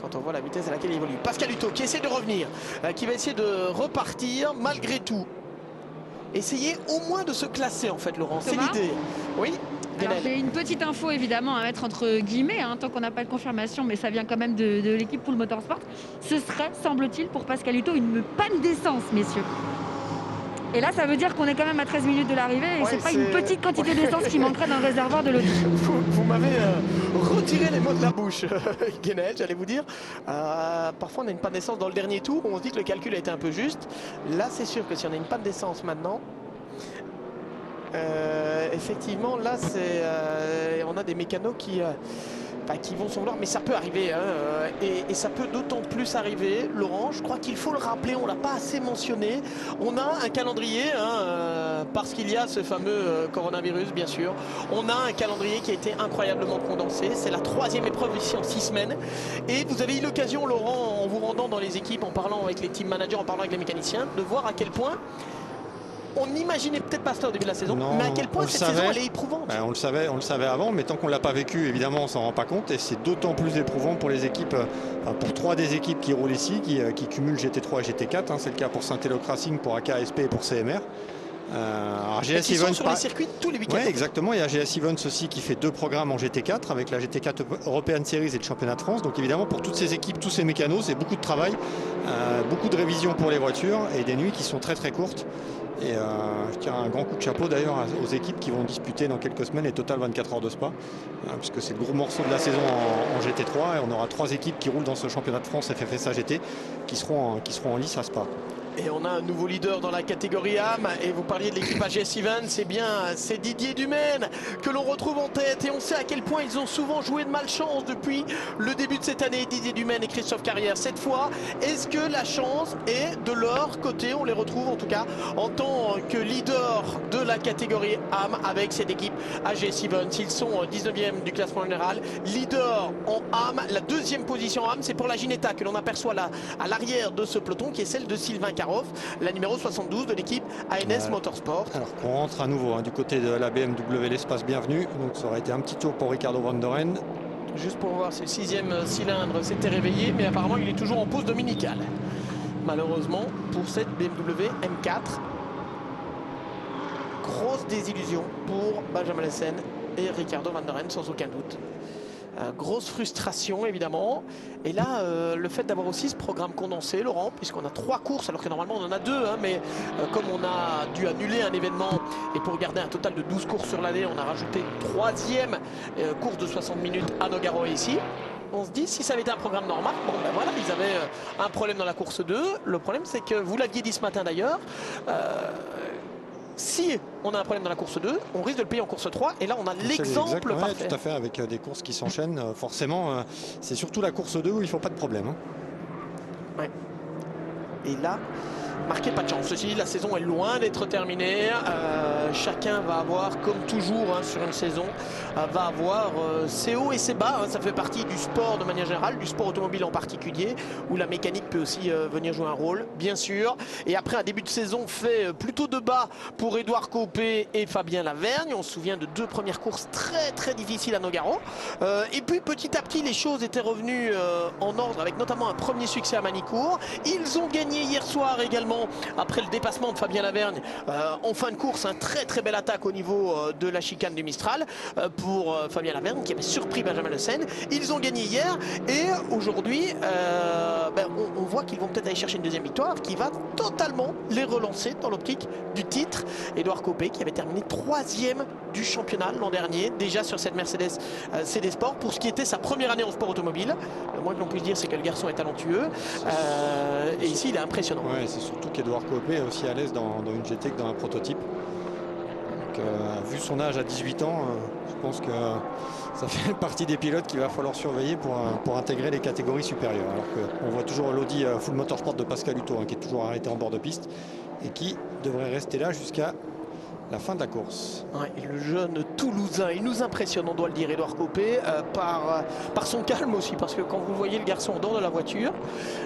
Quand on voit la vitesse à laquelle il évolue. Pascal Hutto qui essaie de revenir, qui va essayer de repartir malgré tout. Essayer au moins de se classer en fait, Laurent, c'est l'idée. Oui. Alors j'ai une petite info évidemment à mettre entre guillemets, tant qu'on n'a pas de confirmation, mais ça vient quand même de l'équipe Full Motorsport. Ce serait, semble-t-il, pour Pascal Hutto une panne d'essence, messieurs. Et là, ça veut dire qu'on est quand même à 13 minutes de l'arrivée et c'est pas une petite quantité d'essence qui manquerait dans le réservoir de l'Audi. Vous m'avez retiré les mots de la bouche, Guenel, j'allais vous dire. Parfois, on a une panne d'essence dans le dernier tour. On se dit que le calcul a été un peu juste. Là, c'est sûr que si on a une panne d'essence maintenant, effectivement, là, on a des mécanos qui vont s'en vouloir, mais ça peut arriver, et ça peut d'autant plus arriver, Laurent, je crois qu'il faut le rappeler, on ne l'a pas assez mentionné, on a un calendrier, parce qu'il y a ce fameux coronavirus, bien sûr, on a un calendrier qui a été incroyablement condensé, c'est la 3e épreuve ici en 6 semaines, et vous avez eu l'occasion, Laurent, en vous rendant dans les équipes, en parlant avec les team managers, en parlant avec les mécaniciens, de voir à quel point on n'imaginait peut-être pas ça au début de la saison, mais à quel point cette saison elle est éprouvante. On le savait avant, mais tant qu'on ne l'a pas vécu, évidemment, on s'en rend pas compte. Et c'est d'autant plus éprouvant pour les équipes, pour 3 des équipes qui roulent ici, qui cumulent GT3 et GT4. C'est le cas pour Saint-Éloque Racing, pour AKSP et pour CMR. Et qui sont sur les circuits tous les week-ends. Oui, exactement. Il y a GS Evans aussi qui fait 2 programmes en GT4 avec la GT4 European Series et le championnat de France. Donc évidemment, pour toutes ces équipes, tous ces mécanos, c'est beaucoup de travail, beaucoup de révision pour les voitures et des nuits qui sont très très courtes. Et je tire un grand coup de chapeau d'ailleurs aux équipes qui vont disputer dans quelques semaines les Total 24 heures de Spa, puisque c'est le gros morceau de la saison en GT3 et on aura 3 équipes qui roulent dans ce championnat de France FFSA GT qui seront en lice à Spa. Et on a un nouveau leader dans la catégorie âme. Et vous parliez de l'équipe AGS Event, c'est Didier Dumaine que l'on retrouve en tête. Et on sait à quel point ils ont souvent joué de malchance depuis le début de cette année, Didier Dumaine et Christophe Carrière. Cette fois, est-ce que la chance est de leur côté? On les retrouve en tout cas en tant que leader de la catégorie âme avec cette équipe AGS Event. Ils sont 19e du classement général. Leader en âme, la deuxième position âme, c'est pour la Ginetta que l'on aperçoit là à l'arrière de ce peloton, qui est celle de Sylvain Caroff, la numéro 72 de l'équipe ANS Motorsport. Alors qu'on rentre à nouveau du côté de la BMW, l'espace bienvenu. Donc ça aurait été un petit tour pour Ricardo Van der Ende. Juste pour voir si le 6e cylindre s'était réveillé, mais apparemment il est toujours en pause dominicale. Malheureusement pour cette BMW M4. Grosse désillusion pour Benjamin Lessen et Ricardo Van der Ende, sans aucun doute. Grosse frustration évidemment. Et là le fait d'avoir aussi ce programme condensé, Laurent, puisqu'on a 3 courses alors que normalement on en a 2, mais comme on a dû annuler un événement et pour garder un total de 12 courses sur l'année, on a rajouté une 3e course de 60 minutes à Nogaro ici. On se dit, si ça avait été un programme normal, bon ben voilà, ils avaient un problème dans la course 2. Le problème c'est que, vous l'aviez dit ce matin d'ailleurs, si on a un problème dans la course 2, on risque de le payer en course 3. Et là, on a l'exemple parfait. Tout à fait, avec des courses qui s'enchaînent. Forcément, c'est surtout la course 2 où il ne faut pas de problème. Ouais. Et là, marquez pas de chance. Ceci dit, la saison est loin d'être terminée. Chacun va avoir, comme toujours sur une saison, va avoir ses hauts et ses bas. Ça fait partie du sport de manière générale, du sport automobile en particulier, où la mécanique peut aussi venir jouer un rôle, bien sûr. Et après un début de saison fait plutôt de bas pour Édouard Copé et Fabien Lavergne. On se souvient de 2 premières courses très très difficiles à Nogaro. Et puis petit à petit, les choses étaient revenues en ordre, avec notamment un premier succès à Manicourt. Ils ont gagné hier soir également, après le dépassement de Fabien Lavergne en fin de course, un très très belle attaque au niveau de la chicane du Mistral pour Fabien Lavergne qui avait surpris Benjamin Lessen. Ils ont gagné hier et aujourd'hui on voit qu'ils vont peut-être aller chercher une deuxième victoire qui va totalement les relancer dans l'optique du titre. Édouard Copé qui avait terminé 3e du championnat l'an dernier, déjà sur cette Mercedes CD Sport, pour ce qui était sa première année en sport automobile. Le moins que l'on puisse dire, c'est que le garçon est talentueux et ici il est impressionnant. Ouais, c'est surtout qu'Édouard Copé est aussi à l'aise dans une GT que dans un prototype. Donc, vu son âge à 18 ans, je pense que ça fait partie des pilotes qu'il va falloir surveiller pour intégrer les catégories supérieures. Alors qu'on voit toujours l'Audi Full Motorsport de Pascal Hutto qui est toujours arrêté en bord de piste et qui devrait rester là jusqu'à la fin de la course. Ouais, et le jeune Toulousain, il nous impressionne, on doit le dire, Édouard Copé, par son calme aussi, parce que quand vous voyez le garçon en dehors de la voiture,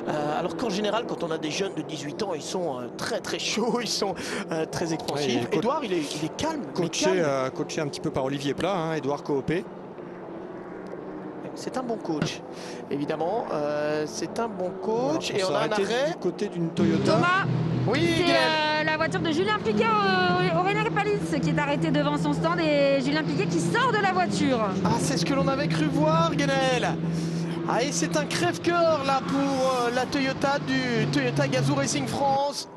alors qu'en général, quand on a des jeunes de 18 ans, ils sont très très chauds, ils sont très expansifs. Ouais, Édouard, il est calme. Coaché un petit peu par Olivier Plat, Édouard Copé. C'est un bon coach, évidemment. C'est un bon coach. Et on a un arrêt du côté d'une Toyota. Thomas, oui, c'est la voiture de Julien Piquet, Aurélien Palis, qui est arrêté devant son stand et Julien Piquet qui sort de la voiture. Ah, c'est ce que l'on avait cru voir, Guenel. Ah, et c'est un crève-cœur là pour la Toyota du Toyota Gazoo Racing France.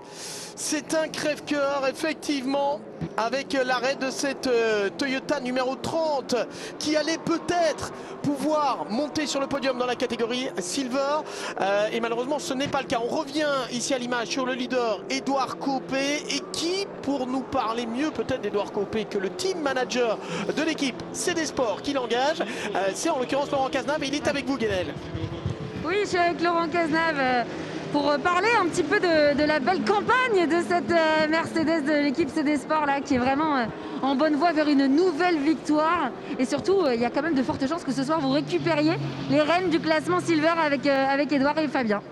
C'est un crève-cœur, effectivement, avec l'arrêt de cette Toyota numéro 30 qui allait peut-être pouvoir monter sur le podium dans la catégorie Silver. Et malheureusement, ce n'est pas le cas. On revient ici à l'image sur le leader, Édouard Copé, et qui, pour nous parler mieux peut-être d'Édouard Copé que le team manager de l'équipe CD Sport qui l'engage, c'est en l'occurrence Laurent Cazenave, et il est avec vous, Guenel. Oui, je suis avec Laurent Cazenave pour parler un petit peu de la belle campagne de cette Mercedes de l'équipe CD Sport là, qui est vraiment en bonne voie vers une nouvelle victoire. Et surtout, il y a quand même de fortes chances que ce soir vous récupériez les rênes du classement Silver avec Édouard et Fabien.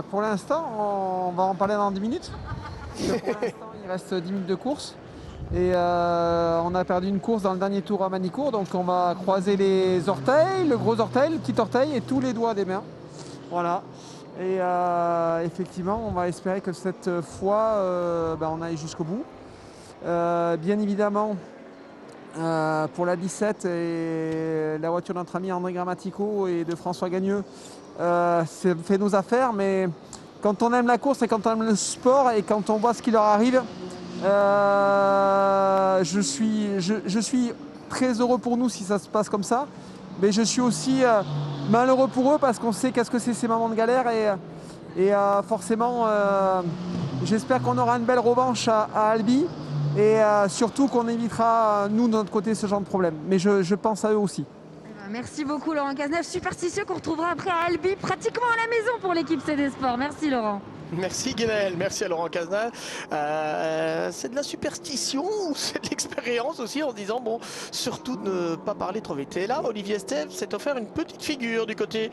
Pour l'instant, on va en parler dans 10 minutes. Pour l'instant, il reste 10 minutes de course. Et on a perdu une course dans le dernier tour à Manicourt. Donc on va croiser les orteils, le gros orteil, le petit orteil et tous les doigts des mains. Voilà. Et effectivement, on va espérer que cette fois, on aille jusqu'au bout. Bien évidemment, pour la 17 et la voiture de notre ami André Grammatico et de François Gagneux, c'est fait nos affaires. Mais quand on aime la course et quand on aime le sport et quand on voit ce qui leur arrive, je suis très heureux pour nous si ça se passe comme ça. Mais je suis aussi malheureux pour eux parce qu'on sait qu'est-ce que c'est ces moments de galère Et forcément, j'espère qu'on aura une belle revanche à Albi. Et surtout qu'on évitera, nous, de notre côté, ce genre de problème. Mais je pense à eux aussi. Merci beaucoup Laurent Cazeneuve, superstitieux qu'on retrouvera après à Albi, pratiquement à la maison pour l'équipe CD Sport. Merci Laurent. Merci Guénel, merci à Laurent Cazeneuve. C'est de la superstition ou c'est de l'expérience aussi en se disant bon, surtout ne pas parler trop vite. Et là, Olivier Estève s'est offert une petite figure du côté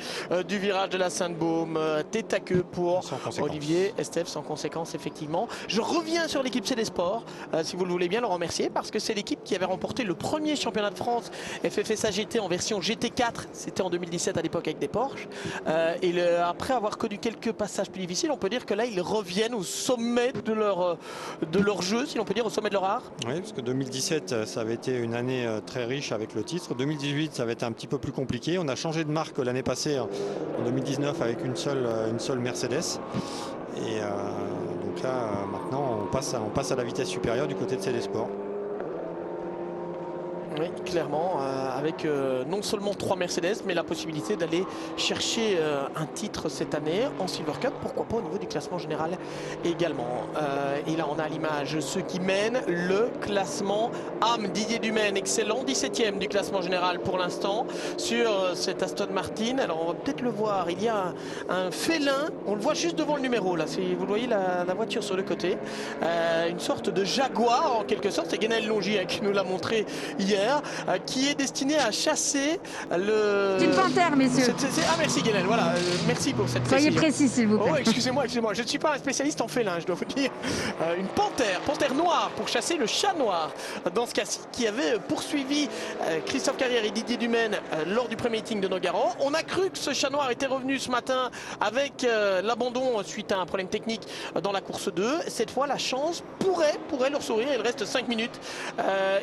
du virage de la Sainte-Baume. Tête à queue pour Olivier Estève, sans conséquence effectivement. Je reviens sur l'équipe CD Sport, si vous le voulez bien le remercier, parce que c'est l'équipe qui avait remporté le premier championnat de France FFSA GT en version GT4. C'était en 2017 à l'époque avec des Porsche. Après avoir connu quelques passages plus difficiles, on peut dire que là ils reviennent au sommet de leur jeu, si l'on peut dire, au sommet de leur art. Oui, parce que 2017 ça avait été une année très riche avec le titre. 2018 ça avait été un petit peu plus compliqué. On a changé de marque l'année passée en 2019 avec une seule Mercedes. Et donc là maintenant on passe à la vitesse supérieure du côté de CD Sport. Oui, clairement, avec non seulement 3 Mercedes, mais la possibilité d'aller chercher un titre cette année en Silver Cup, pourquoi pas au niveau du classement général également. Et là, on a à l'image ceux qui mènent le classement. AM, Didier Dumaine, excellent, 17e du classement général pour l'instant sur cette Aston Martin. Alors, on va peut-être le voir, il y a un félin, on le voit juste devant le numéro, là, si vous voyez la voiture sur le côté. Une sorte de Jaguar, en quelque sorte, c'est Guénel Longy qui nous l'a montré hier. Qui est destiné à chasser le... C'est une panthère, messieurs. Ah, merci Guénel, voilà, merci pour cette précision. Soyez précis, s'il vous plaît. Oh, excusez-moi, je ne suis pas un spécialiste en félin, je dois vous dire. Une panthère noire pour chasser le chat noir, dans ce cas-ci, qui avait poursuivi Christophe Carrière et Didier Dumaine lors du premier meeting de Nogaro. On a cru que ce chat noir était revenu ce matin avec l'abandon suite à un problème technique dans la course 2. Cette fois, la chance pourrait leur sourire. Il reste 5 minutes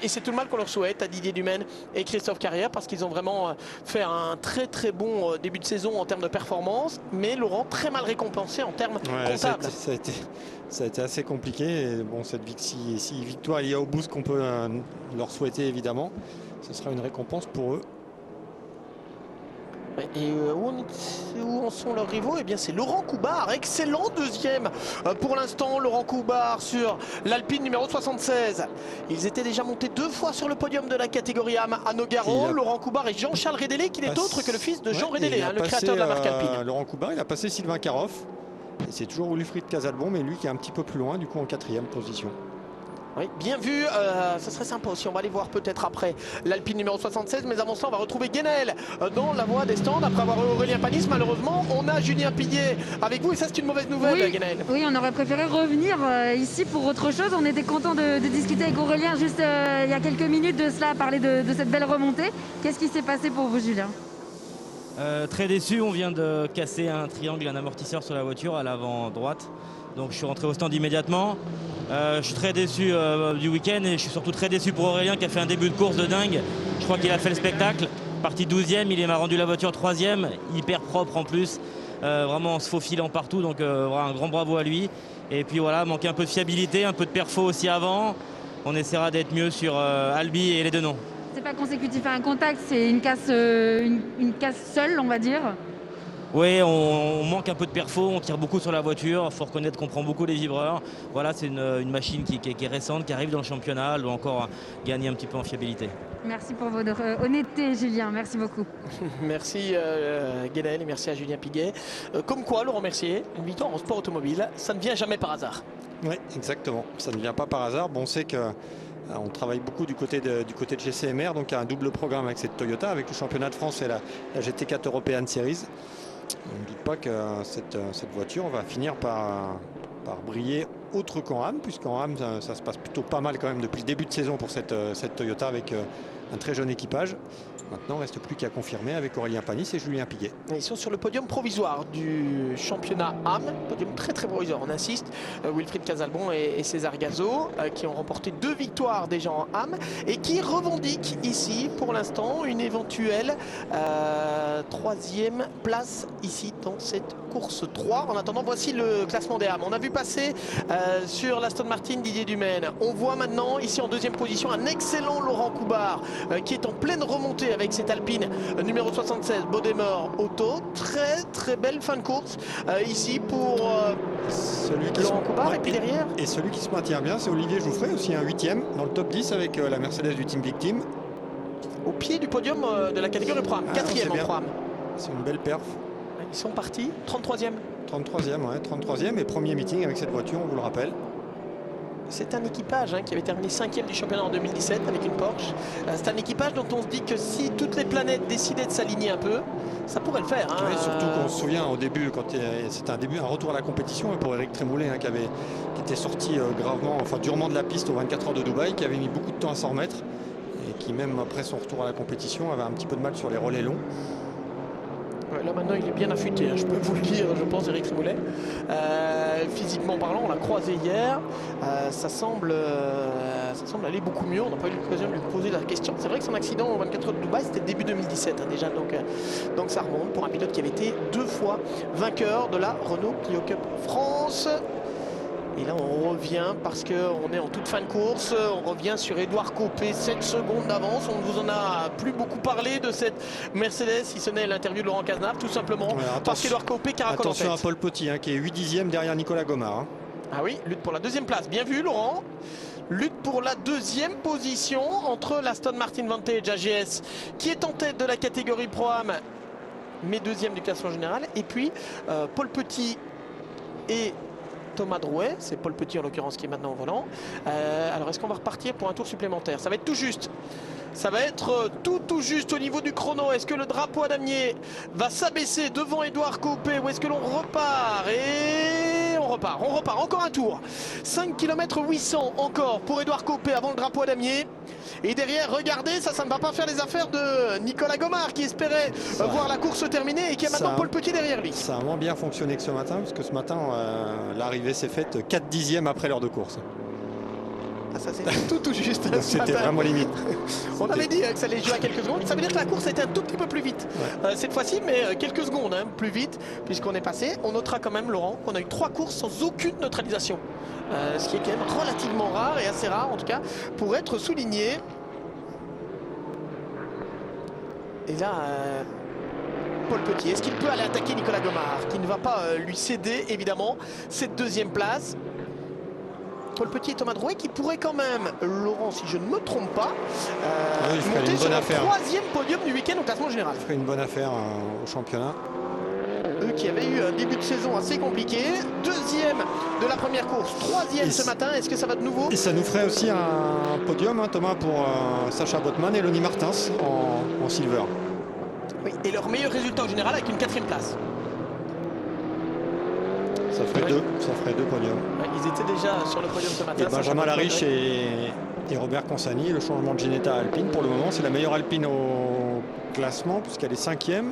et c'est tout le mal qu'on leur souhaite à Didier Dumaine et Christophe Carrière, parce qu'ils ont vraiment fait un très très bon début de saison en termes de performance, mais Laurent, très mal récompensé en termes comptables. Ça a été assez compliqué. Et bon, si victoire il y a au bout, ce qu'on peut leur souhaiter évidemment, ce sera une récompense pour eux. Et où en sont leurs rivaux? Eh bien, c'est Laurent Coubard, excellent deuxième pour l'instant. Laurent Coubard sur l'Alpine numéro 76. Ils étaient déjà montés 2 fois sur le podium de la catégorie AM à Nogaro. Laurent Coubard et Jean-Charles Rédélé, qui n'est autre que le fils de Jean Rédélé, le créateur de la marque Alpine. Laurent Coubard, il a passé Sylvain Caroff. Et c'est toujours Wilfried Casalbon, mais lui qui est un petit peu plus loin, du coup en 4e position. Oui, bien vu, ça serait sympa aussi, on va aller voir peut-être après l'Alpine numéro 76, mais avant ça on va retrouver Guénel dans la voie des stands, après avoir eu Aurélien Panis. Malheureusement on a Julien Piguet avec vous et ça c'est une mauvaise nouvelle, Guénel. Oui, on aurait préféré revenir ici pour autre chose. On était content de discuter avec Aurélien juste il y a quelques minutes de cela, parler de cette belle remontée. Qu'est-ce qui s'est passé pour vous, Julien? Très déçu, on vient de casser un triangle et un amortisseur sur la voiture à l'avant droite. Donc je suis rentré au stand immédiatement. Je suis très déçu du week-end et je suis surtout très déçu pour Aurélien qui a fait un début de course de dingue. Je crois qu'il a fait le spectacle. Parti 12e, il m'a rendu la voiture 3e, hyper propre en plus. Vraiment en se faufilant partout, donc voilà, un grand bravo à lui. Et puis voilà, manquait un peu de fiabilité, un peu de perfo aussi avant. On essaiera d'être mieux sur Albi et les Denon. C'est pas consécutif à un contact, c'est une casse seule, on va dire. Oui, on manque un peu de perfo, on tire beaucoup sur la voiture, il faut reconnaître qu'on prend beaucoup les vibreurs. Voilà, c'est une machine qui est récente, qui arrive dans le championnat, elle doit encore gagner un petit peu en fiabilité. Merci pour votre honnêteté, Julien, merci beaucoup. Merci Guénel et merci à Julien Piguet. Comme quoi, Laurent Mercier, une victoire en sport automobile, ça ne vient jamais par hasard. Oui, exactement, ça ne vient pas par hasard. Bon, on sait que on travaille beaucoup du côté de GCMR, donc il y a un double programme avec cette Toyota, avec le championnat de France et la GT4 European Series. On ne doute pas que cette voiture va finir par briller autre qu'en AM, puisqu'en AM ça se passe plutôt pas mal quand même depuis le début de saison pour cette Toyota avec un très jeune équipage. Maintenant, il ne reste plus qu'à confirmer avec Aurélien Panis et Julien Piguet. Ils sont sur le podium provisoire du championnat AM, podium très très provisoire, on insiste. Wilfried Casalbon et César Gazo qui ont remporté 2 victoires déjà en AM et qui revendiquent ici pour l'instant une éventuelle 3e place ici dans cette course 3. En attendant, voici le classement des âmes. On a vu passer sur l'Aston Martin Didier Dumaine. On voit maintenant ici en deuxième position un excellent Laurent Coubard qui est en pleine remontée avec cette Alpine numéro 76 Bodemor Auto. Très très belle fin de course ici pour Laurent Coubard. Et puis derrière, et celui qui se maintient bien, c'est Olivier Jouffret, aussi un 8e dans le top 10 avec la Mercedes du Team Victim. Au pied du podium de la catégorie Pro-Am, 4e en Pro-Am. C'est une belle perf. Ils sont partis, 33e. 33e, ouais, 33e et premier meeting avec cette voiture, on vous le rappelle. C'est un équipage qui avait terminé 5e du championnat en 2017 avec une Porsche. C'est un équipage dont on se dit que si toutes les planètes décidaient de s'aligner un peu, ça pourrait le faire. Oui, surtout qu'on se souvient au début, quand c'était un retour à la compétition pour Eric Trémoulet qui était sorti durement de la piste aux 24 heures de Dubaï, qui avait mis beaucoup de temps à s'en remettre et qui même après son retour à la compétition avait un petit peu de mal sur les relais longs. Ouais, là maintenant il est bien affûté, je peux vous le dire, je pense, Eric Trémoulet. Physiquement parlant, on l'a croisé hier, ça semble aller beaucoup mieux. On n'a pas eu l'occasion de lui poser la question. C'est vrai que son accident au 24 heures de Dubaï c'était début 2017 déjà, donc ça remonte pour un pilote qui avait été 2 fois vainqueur de la Renault Clio Cup France. Et là on revient parce qu'on est en toute fin de course, on revient sur Édouard Copé, 7 secondes d'avance. On ne vous en a plus beaucoup parlé de cette Mercedes, si ce n'est l'interview de Laurent Cazenave, tout simplement parce qu'Édouard Copé caracole en tête. Attention à Paul Petit qui est 8 dixièmes derrière Nicolas Gomard. Ah oui, lutte pour la deuxième place, bien vu Laurent. Lutte pour la deuxième position entre l'Aston Martin Vantage AGS qui est en tête de la catégorie Pro-Am mais deuxième du classement général, et puis Paul Petit et Thomas Drouet, c'est Paul Petit en l'occurrence qui est maintenant au volant. Alors est-ce qu'on va repartir pour un tour supplémentaire? Ça va être tout juste. Ça va être tout juste au niveau du chrono. Est-ce que le drapeau à damier va s'abaisser devant Édouard Copé ou est-ce que l'on repart? Et on repart, encore un tour. 5 km 800 encore pour Édouard Copé avant le drapeau à damier. Et derrière, regardez, ça ne va pas faire les affaires de Nicolas Gomard qui espérait voir la course terminée et qui a maintenant Paul Petit derrière lui. Ça a moins bien fonctionné que ce matin, parce que ce matin, l'arrivée s'est faite 4 dixièmes après l'heure de course. Ah, ça c'est tout juste. C'était vraiment limite. On avait dit que ça allait jouer à quelques secondes. Ça veut dire que la course était un tout petit peu plus vite cette fois-ci, mais quelques secondes plus vite puisqu'on est passé. On notera quand même, Laurent, qu'on a eu 3 courses sans aucune neutralisation. Ce qui est quand même relativement rare et assez rare en tout cas pour être souligné. Et là, Paul Petit, est-ce qu'il peut aller attaquer Nicolas Gomard qui ne va pas lui céder évidemment cette deuxième place? Paul Petit et Thomas Drouet qui pourraient quand même, Laurent, si je ne me trompe pas, monter sur le 3e podium du week-end au classement général. Ça ferait une bonne affaire au championnat. Eux qui avaient eu un début de saison assez compliqué, 2e de la première course, 3e ce matin, est-ce que ça va de nouveau? Et ça nous ferait aussi un podium, Thomas, pour Sacha Botman et Lonnie Martins en silver. Oui, et leur meilleur résultat au général avec une 4e place. Ça ferait deux podiums. Ouais, ils étaient déjà sur le podium ce matin. Et Benjamin Lariche et Robert Consani, le changement de Ginetta à Alpine, pour le moment, c'est la meilleure Alpine au classement, puisqu'elle est 5e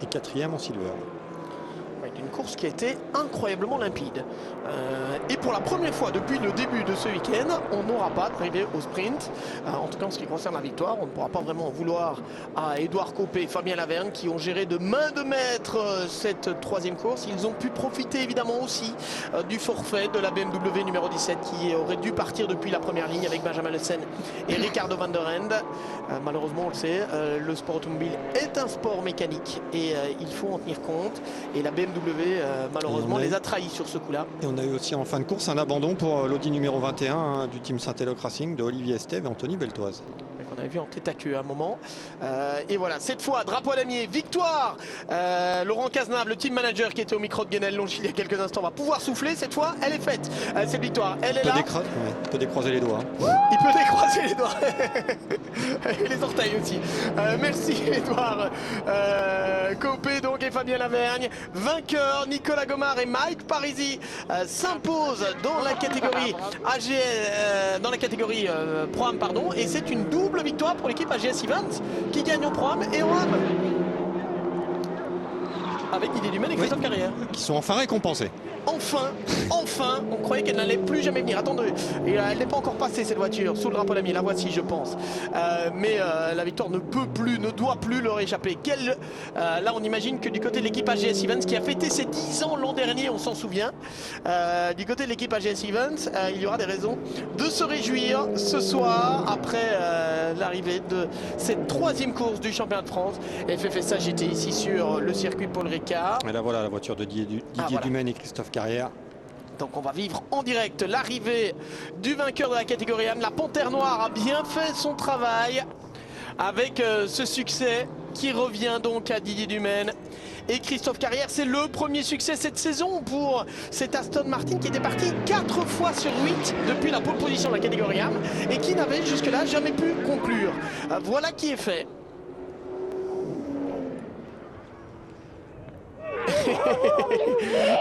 et 4e en silver. Une course qui a été incroyablement limpide. Et pour la première fois depuis le début de ce week-end, on n'aura pas d'arrivée au sprint. En tout cas, en ce qui concerne la victoire, on ne pourra pas vraiment en vouloir à Édouard Copé et Fabien Lavergne qui ont géré de main de maître cette 3e course. Ils ont pu profiter évidemment aussi du forfait de la BMW numéro 17 qui aurait dû partir depuis la première ligne avec Benjamin Le Sen et Ricardo Van der Ende. Malheureusement, on le sait, le sport automobile est un sport mécanique et il faut en tenir compte. Et la BMW malheureusement les a trahis sur ce coup-là. Et on a eu aussi en fin de course un abandon pour l'Audi numéro 21 du team Saint-Eloc Racing de Olivier Estève et Anthony Beltoise. On avait vu en tête à queue à un moment. Et voilà, cette fois, drapeau à damier, victoire. Laurent Cazenave, le team manager qui était au micro de Guenel Lonchil il y a quelques instants, va pouvoir souffler. Cette fois, elle est faite. Cette victoire, elle est là. Il peut décroiser les doigts. Il peut décroiser les doigts. Et les orteils aussi. Merci Édouard Copé donc et Fabien Lavergne. Vainqueur, Nicolas Gomard et Mike Parisi s'imposent dans la catégorie AGS, dans la catégorie Pro-Am, pardon. Et c'est une double victoire pour l'équipe AGS Events qui gagne en Pro-Am et en AM. Avec Didier Dumaine et Christophe Carrière. Qui sont enfin récompensés. Enfin, on croyait qu'elle n'allait plus jamais venir. Attendez, et elle n'est pas encore passée cette voiture sous le drapeau d'Ami. La voici, je pense. Mais la victoire ne peut plus, ne doit plus leur échapper. Là, on imagine que du côté de l'équipe AGS Events, qui a fêté ses 10 ans l'an dernier, on s'en souvient, du côté de l'équipe AGS Events, il y aura des raisons de se réjouir ce soir après l'arrivée de cette 3e course du championnat de France. FFSA GT ici sur le circuit Paul Ricard. Et là voilà la voiture de Didier voilà. Dumaine et Christophe Carrière. Donc on va vivre en direct l'arrivée du vainqueur de la catégorie AM. La Panthère Noire a bien fait son travail avec ce succès qui revient donc à Didier Dumaine et Christophe Carrière. C'est le premier succès cette saison pour cet Aston Martin qui était parti 4 fois sur 8 depuis la pole position de la catégorie AM et qui n'avait jusque-là jamais pu conclure. Voilà qui est fait.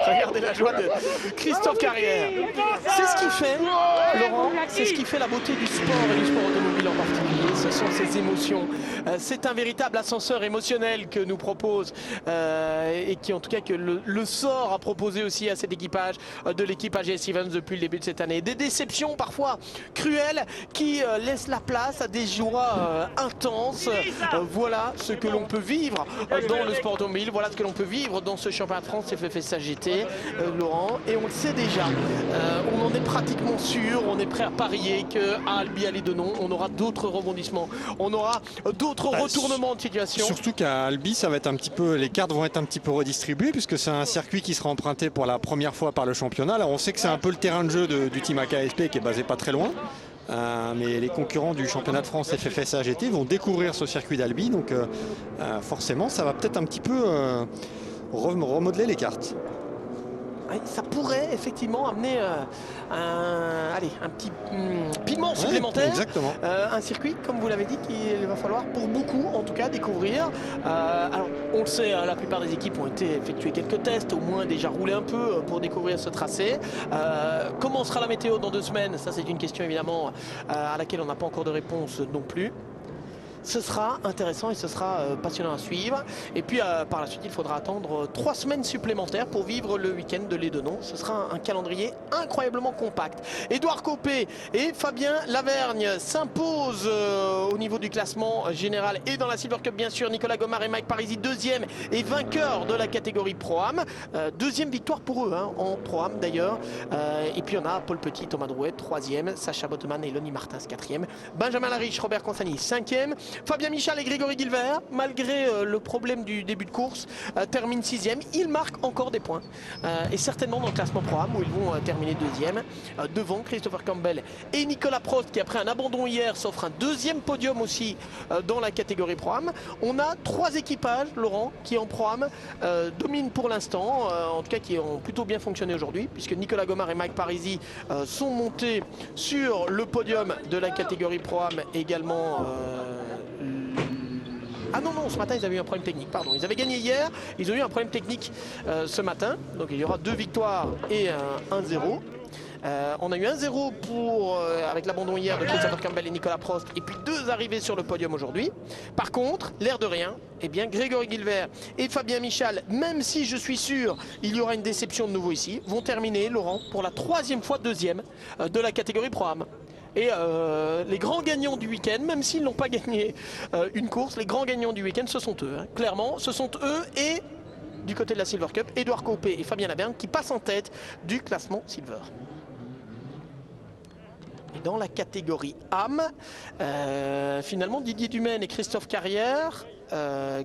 Regardez la joie de Christophe Carrière. C'est ce qui fait, Laurent, c'est ce qui fait la beauté du sport et du sport automobile en particulier. Ce sont ces émotions. C'est un véritable ascenseur émotionnel que nous propose et qui en tout cas que le sort a proposé aussi à cet équipage de l'équipe AGS Events depuis le début de cette année. Des déceptions parfois cruelles qui laissent la place à des joies intenses. Voilà ce que l'on peut vivre dans le sport automobile. Voilà ce que l'on peut vivre dans ce championnat de France FFSA GT, Laurent, et on le sait déjà, on en est pratiquement sûr, on est prêt à parier qu'à Albi à Lédenon, on aura d'autres rebondissements, on aura d'autres retournements de situation. Surtout qu'à Albi, ça va être un petit peu, les cartes vont être un petit peu redistribuées puisque c'est un circuit qui sera emprunté pour la première fois par le championnat. Alors on sait que c'est un peu le terrain de jeu du team AKSP qui est basé pas très loin. Mais les concurrents du championnat de France FFSA GT vont découvrir ce circuit d'Albi, donc forcément ça va peut-être un petit peu remodeler les cartes. Ça pourrait effectivement amener un petit piment supplémentaire. Exactement. Un circuit, comme vous l'avez dit, qu'il va falloir pour beaucoup en tout cas découvrir. Alors on le sait, la plupart des équipes ont été effectuer quelques tests, au moins déjà rouler un peu pour découvrir ce tracé. Comment sera la météo dans 2 semaines? Ça c'est une question évidemment à laquelle on n'a pas encore de réponse non plus. Ce sera intéressant et ce sera passionnant à suivre. Et puis par la suite, il faudra attendre 3 semaines supplémentaires pour vivre le week-end de Lédenon. Ce sera un calendrier incroyablement compact. Édouard Copé et Fabien Lavergne s'imposent au niveau du classement général et dans la Silver Cup bien sûr. Nicolas Gomard et Mike Parisi 2e et vainqueur de la catégorie Pro-Am. 2e victoire pour eux en Pro-Am d'ailleurs. Et puis on a Paul Petit, Thomas Drouet 3e, Sacha Bottemann et Lonnie Martins 4e, Benjamin Lariche, Robert Consani 5e. Fabien Michal et Grégory Guilbert, malgré le problème du début de course, terminent 6e. Ils marquent encore des points. Et certainement dans le classement Pro-Am où ils vont terminer 2e. Devant Christopher Campbell et Nicolas Prost qui après un abandon hier s'offre un 2e podium aussi dans la catégorie Pro-Am. On a 3 équipages, Laurent, qui en Pro-Am dominent pour l'instant. En tout cas qui ont plutôt bien fonctionné aujourd'hui puisque Nicolas Gomard et Mike Parisi sont montés sur le podium de la catégorie Pro-Am également. Ah non, ce matin ils avaient eu un problème technique, pardon. Ils avaient gagné hier, ils ont eu un problème technique ce matin. Donc il y aura 2 victoires et 1-0. On a eu 1-0 avec l'abandon hier de Christopher Campbell et Nicolas Prost et puis 2 arrivées sur le podium aujourd'hui. Par contre, l'air de rien, Grégory Guilbert et Fabien Michal, même si je suis sûr il y aura une déception de nouveau ici, vont terminer, Laurent, pour la 3e fois 2e de la catégorie Pro-Am. Et les grands gagnants du week-end, même s'ils n'ont pas gagné une course, les grands gagnants du week-end, ce sont eux. Clairement, ce sont eux et du côté de la Silver Cup, Édouard Copé et Fabien Lavergne qui passent en tête du classement Silver. Et dans la catégorie AM, finalement Didier Dumaine et Christophe Carrière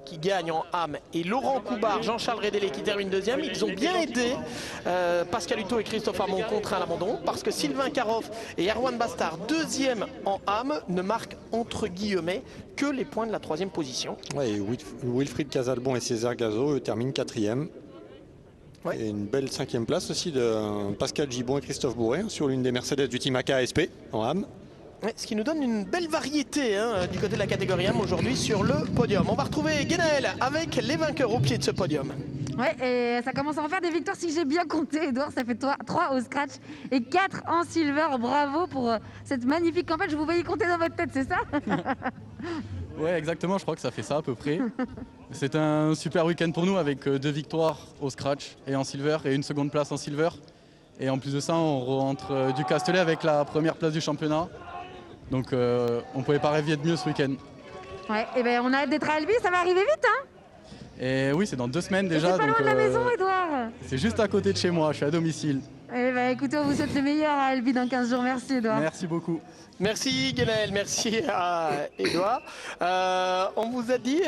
qui gagnent en AM et Laurent Coubard, Jean-Charles Rédélé qui termine 2e. Ils ont bien aidé Pascal Hutto et Christophe Armand contraint à l'abandon parce que Sylvain Karoff et Erwan Bastard 2e en AM ne marquent entre guillemets que les points de la 3e position. Ouais, et Wilfried Casalbon et César Gazo terminent 4e. Ouais. Et une belle 5e place aussi de Pascal Gibon et Christophe Bourré sur l'une des Mercedes du team AKSP en AM. Ouais, ce qui nous donne une belle variété du côté de la catégorie AM aujourd'hui sur le podium. On va retrouver Guénaël avec les vainqueurs au pied de ce podium. Ouais, et ça commence à en faire des victoires si j'ai bien compté, Edouard. Ça fait 3 au scratch et 4 en silver. Bravo pour cette magnifique campagne. Je vous voyais compter dans votre tête, c'est ça? Ouais, exactement. Je crois que ça fait ça à peu près. C'est un super week-end pour nous avec 2 victoires au scratch et en silver et une seconde place en silver. Et en plus de ça, on rentre du Castellet avec la première place du championnat. Donc on ne pouvait pas rêver de mieux ce week-end. Ouais, et ben on a hâte d'être à Albi, ça va arriver vite, hein. Et oui, c'est dans 2 semaines déjà. C'est pas loin de la maison, Edouard. C'est juste à côté de chez moi, je suis à domicile. Eh ben écoutez, on vous souhaite le meilleur à Albi dans 15 jours. Merci, Edouard. Merci beaucoup. Merci Guénel, merci à Edouard. On vous a dit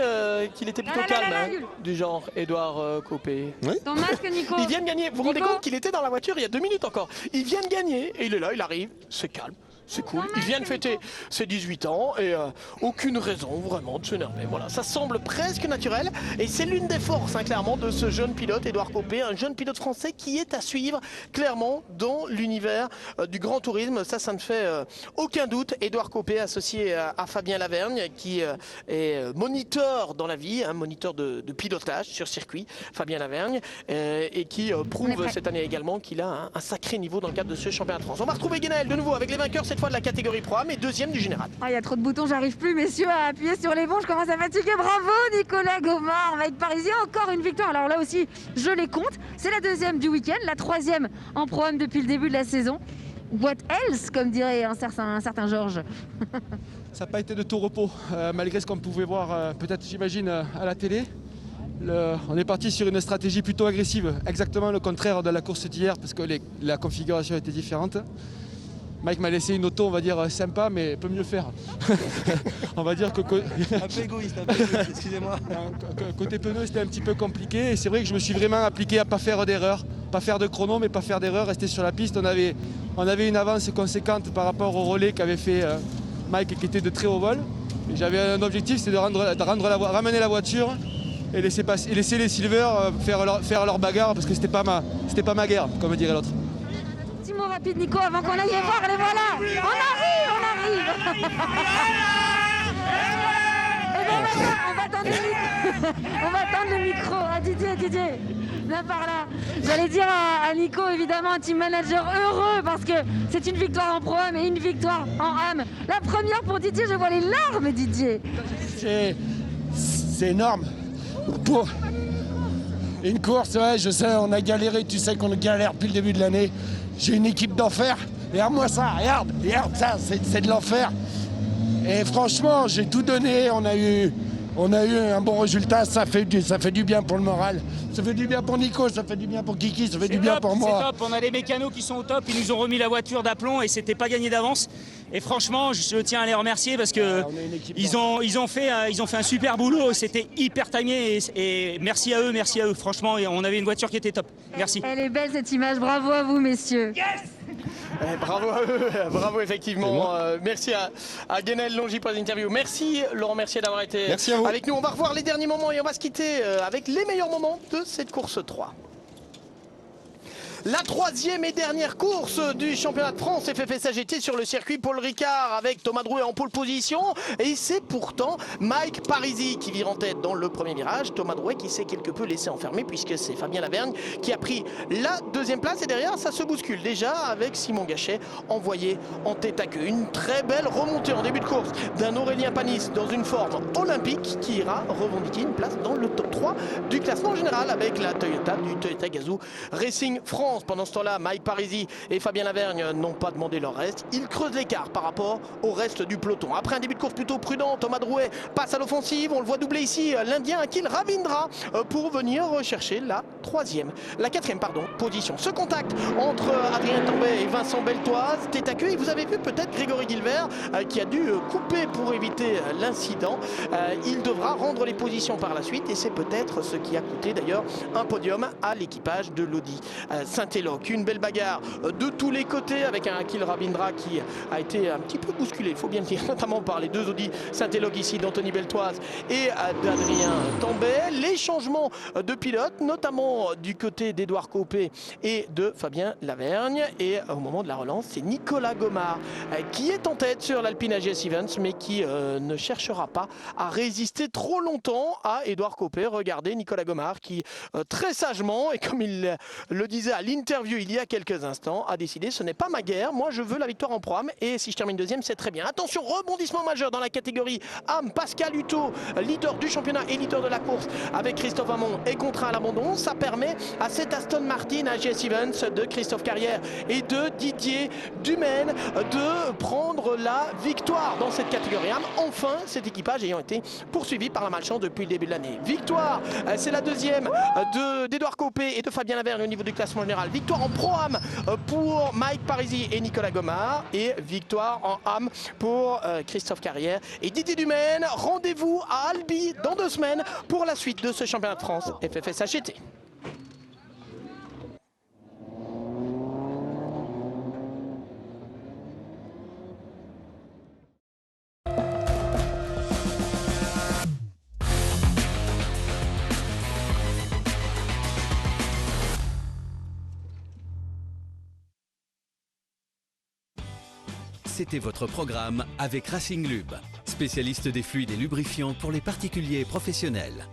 qu'il était plutôt calme, du genre Edouard Copé. Oui. Ton masque, Nico. Ils viennent gagner. Vous vous rendez Nico. compte qu'il était dans la voiture il y a 2 minutes encore. Ils viennent gagner et il est là, il arrive, c'est calme. C'est cool, il vient de fêter ses 18 ans et aucune raison vraiment de s'énerver. Voilà, ça semble presque naturel et c'est l'une des forces clairement de ce jeune pilote, Edouard Copé, un jeune pilote français qui est à suivre clairement dans l'univers du grand tourisme. Ça ne fait aucun doute. Edouard Copé associé à Fabien Lavergne qui est moniteur dans la vie, moniteur de pilotage sur circuit, Fabien Lavergne, et qui prouve cette année également qu'il a un sacré niveau dans le cadre de ce championnat de France. On va retrouver Guénel de nouveau avec les vainqueurs cette fois de la catégorie Pro, mais deuxième du général. Il y a trop de boutons, j'arrive plus, messieurs, à appuyer sur les bons. Je commence à fatiguer. Bravo, Nicolas Gomard, Mike Parisi, encore une victoire. Alors là aussi, je les compte. C'est la deuxième du week-end, la troisième en Pro-Am depuis le début de la saison. What else, comme dirait un certain Georges. Ça n'a pas été de tout repos, malgré ce qu'on pouvait voir, peut-être, j'imagine, à la télé. On est parti sur une stratégie plutôt agressive, exactement le contraire de la course d'hier, parce que la configuration était différente. Mike m'a laissé une auto, on va dire, sympa, mais peut mieux faire. On va dire que... Un peu égoïste, excusez-moi. Côté pneus, c'était un petit peu compliqué. Et c'est vrai que je me suis vraiment appliqué à ne pas faire d'erreur. Pas faire de chrono, mais pas faire d'erreur. Rester sur la piste. On avait une avance conséquente par rapport au relais qu'avait fait Mike, qui était de très haut vol. Et j'avais un objectif, c'est de ramener la voiture et laisser les Silver faire leur bagarre, parce que c'était pas ma guerre, comme dirait l'autre. Petit mot rapide, Nico, avant qu'on aille voir, les voilà. On arrive. Eh ben, on va tendre le micro à Didier. Viens par là. J'allais dire à Nico, évidemment, un team manager heureux parce que c'est une victoire en Pro-Am et une victoire en AM. La première pour Didier, je vois les larmes, Didier. C'est énorme. Pour une course, ouais, je sais, on a galéré, tu sais qu'on galère depuis le début de l'année. J'ai une équipe d'enfer. Regarde-moi ça, regarde ça, c'est de l'enfer. Et franchement, j'ai tout donné, on a eu un bon résultat, ça fait du bien pour le moral. Ça fait du bien pour Nico, ça fait du bien pour Kiki, ça fait du bien pour moi. C'est top, on a les mécanos qui sont au top, ils nous ont remis la voiture d'aplomb et c'était pas gagné d'avance. Et franchement, je tiens à les remercier parce que ils ont fait un super boulot, c'était hyper timé et merci à eux. Franchement, on avait une voiture qui était top. Merci. Elle est belle cette image, bravo à vous messieurs. Yes. Bravo à eux, bravo effectivement. Merci à Guénel Longy pour l'interview. Merci Laurent Mercier d'avoir été avec nous. On va revoir les derniers moments et on va se quitter avec les meilleurs moments de cette course 3. La troisième et dernière course du championnat de France FFS AGT sur le circuit Paul Ricard avec Thomas Drouet en pole position. Et c'est pourtant Mike Parisi qui vire en tête dans le premier virage. Thomas Drouet qui s'est quelque peu laissé enfermer puisque c'est Fabien Lavergne qui a pris la deuxième place. Et derrière, ça se bouscule déjà avec Simon Gachet envoyé en tête à queue. Une très belle remontée en début de course d'un Aurélien Panis dans une forme olympique qui ira revendiquer une place dans le top 3 du classement général avec la Toyota du Toyota Gazoo Racing France. Pendant ce temps-là, Mike Parisi et Fabien Lavergne n'ont pas demandé leur reste. Ils creusent l'écart par rapport au reste du peloton. Après un début de course plutôt prudent, Thomas Drouet passe à l'offensive. On le voit doubler ici l'Indien Akhil Ravindra pour venir rechercher la quatrième position. Ce contact entre Adrien Tambay et Vincent Beltoise, tête à queue. Et vous avez vu peut-être Grégory Guilbert qui a dû couper pour éviter l'incident. Il devra rendre les positions par la suite et c'est peut-être ce qui a coûté d'ailleurs un podium à l'équipage de l'Audi Saint-Éloque. Une belle bagarre de tous les côtés avec un Akhil Ravindra qui a été un petit peu bousculé, il faut bien le dire, notamment par les deux Audi Saint-Éloque ici d'Anthony Beltoise et d'Adrien Tambay. Les changements de pilote, notamment également du côté d'Edouard Copé et de Fabien Lavergne. Et au moment de la relance, c'est Nicolas Gomard qui est en tête sur l'Alpine AGS Events, mais qui ne cherchera pas à résister trop longtemps à Edouard Copé. Regardez Nicolas Gomard qui très sagement, et comme il le disait à l'interview il y a quelques instants, a décidé ce n'est pas ma guerre, moi je veux la victoire en Pro-Am et si je termine deuxième c'est très bien. Attention, rebondissement majeur dans la catégorie AM. Pascal Hutto, leader du championnat et leader de la course avec Christophe Amon, est contraint à l'abandon. Ça permet à cet Aston Martin AGS Events de Christophe Carrière et de Didier Dumaine de prendre la victoire dans cette catégorie AM. Enfin, cet équipage ayant été poursuivi par la malchance depuis le début de l'année. Victoire, c'est la deuxième d'Edouard Copé et de Fabien Lavergne au niveau du classement général. Victoire en Pro-Am pour Mike Parisi et Nicolas Gomard et victoire en AM pour Christophe Carrière et Didier Dumaine. Rendez-vous à Albi dans 2 semaines pour la suite de ce championnat de France FFSA GT. C'était votre programme avec Racing Lube, spécialiste des fluides et lubrifiants pour les particuliers et professionnels.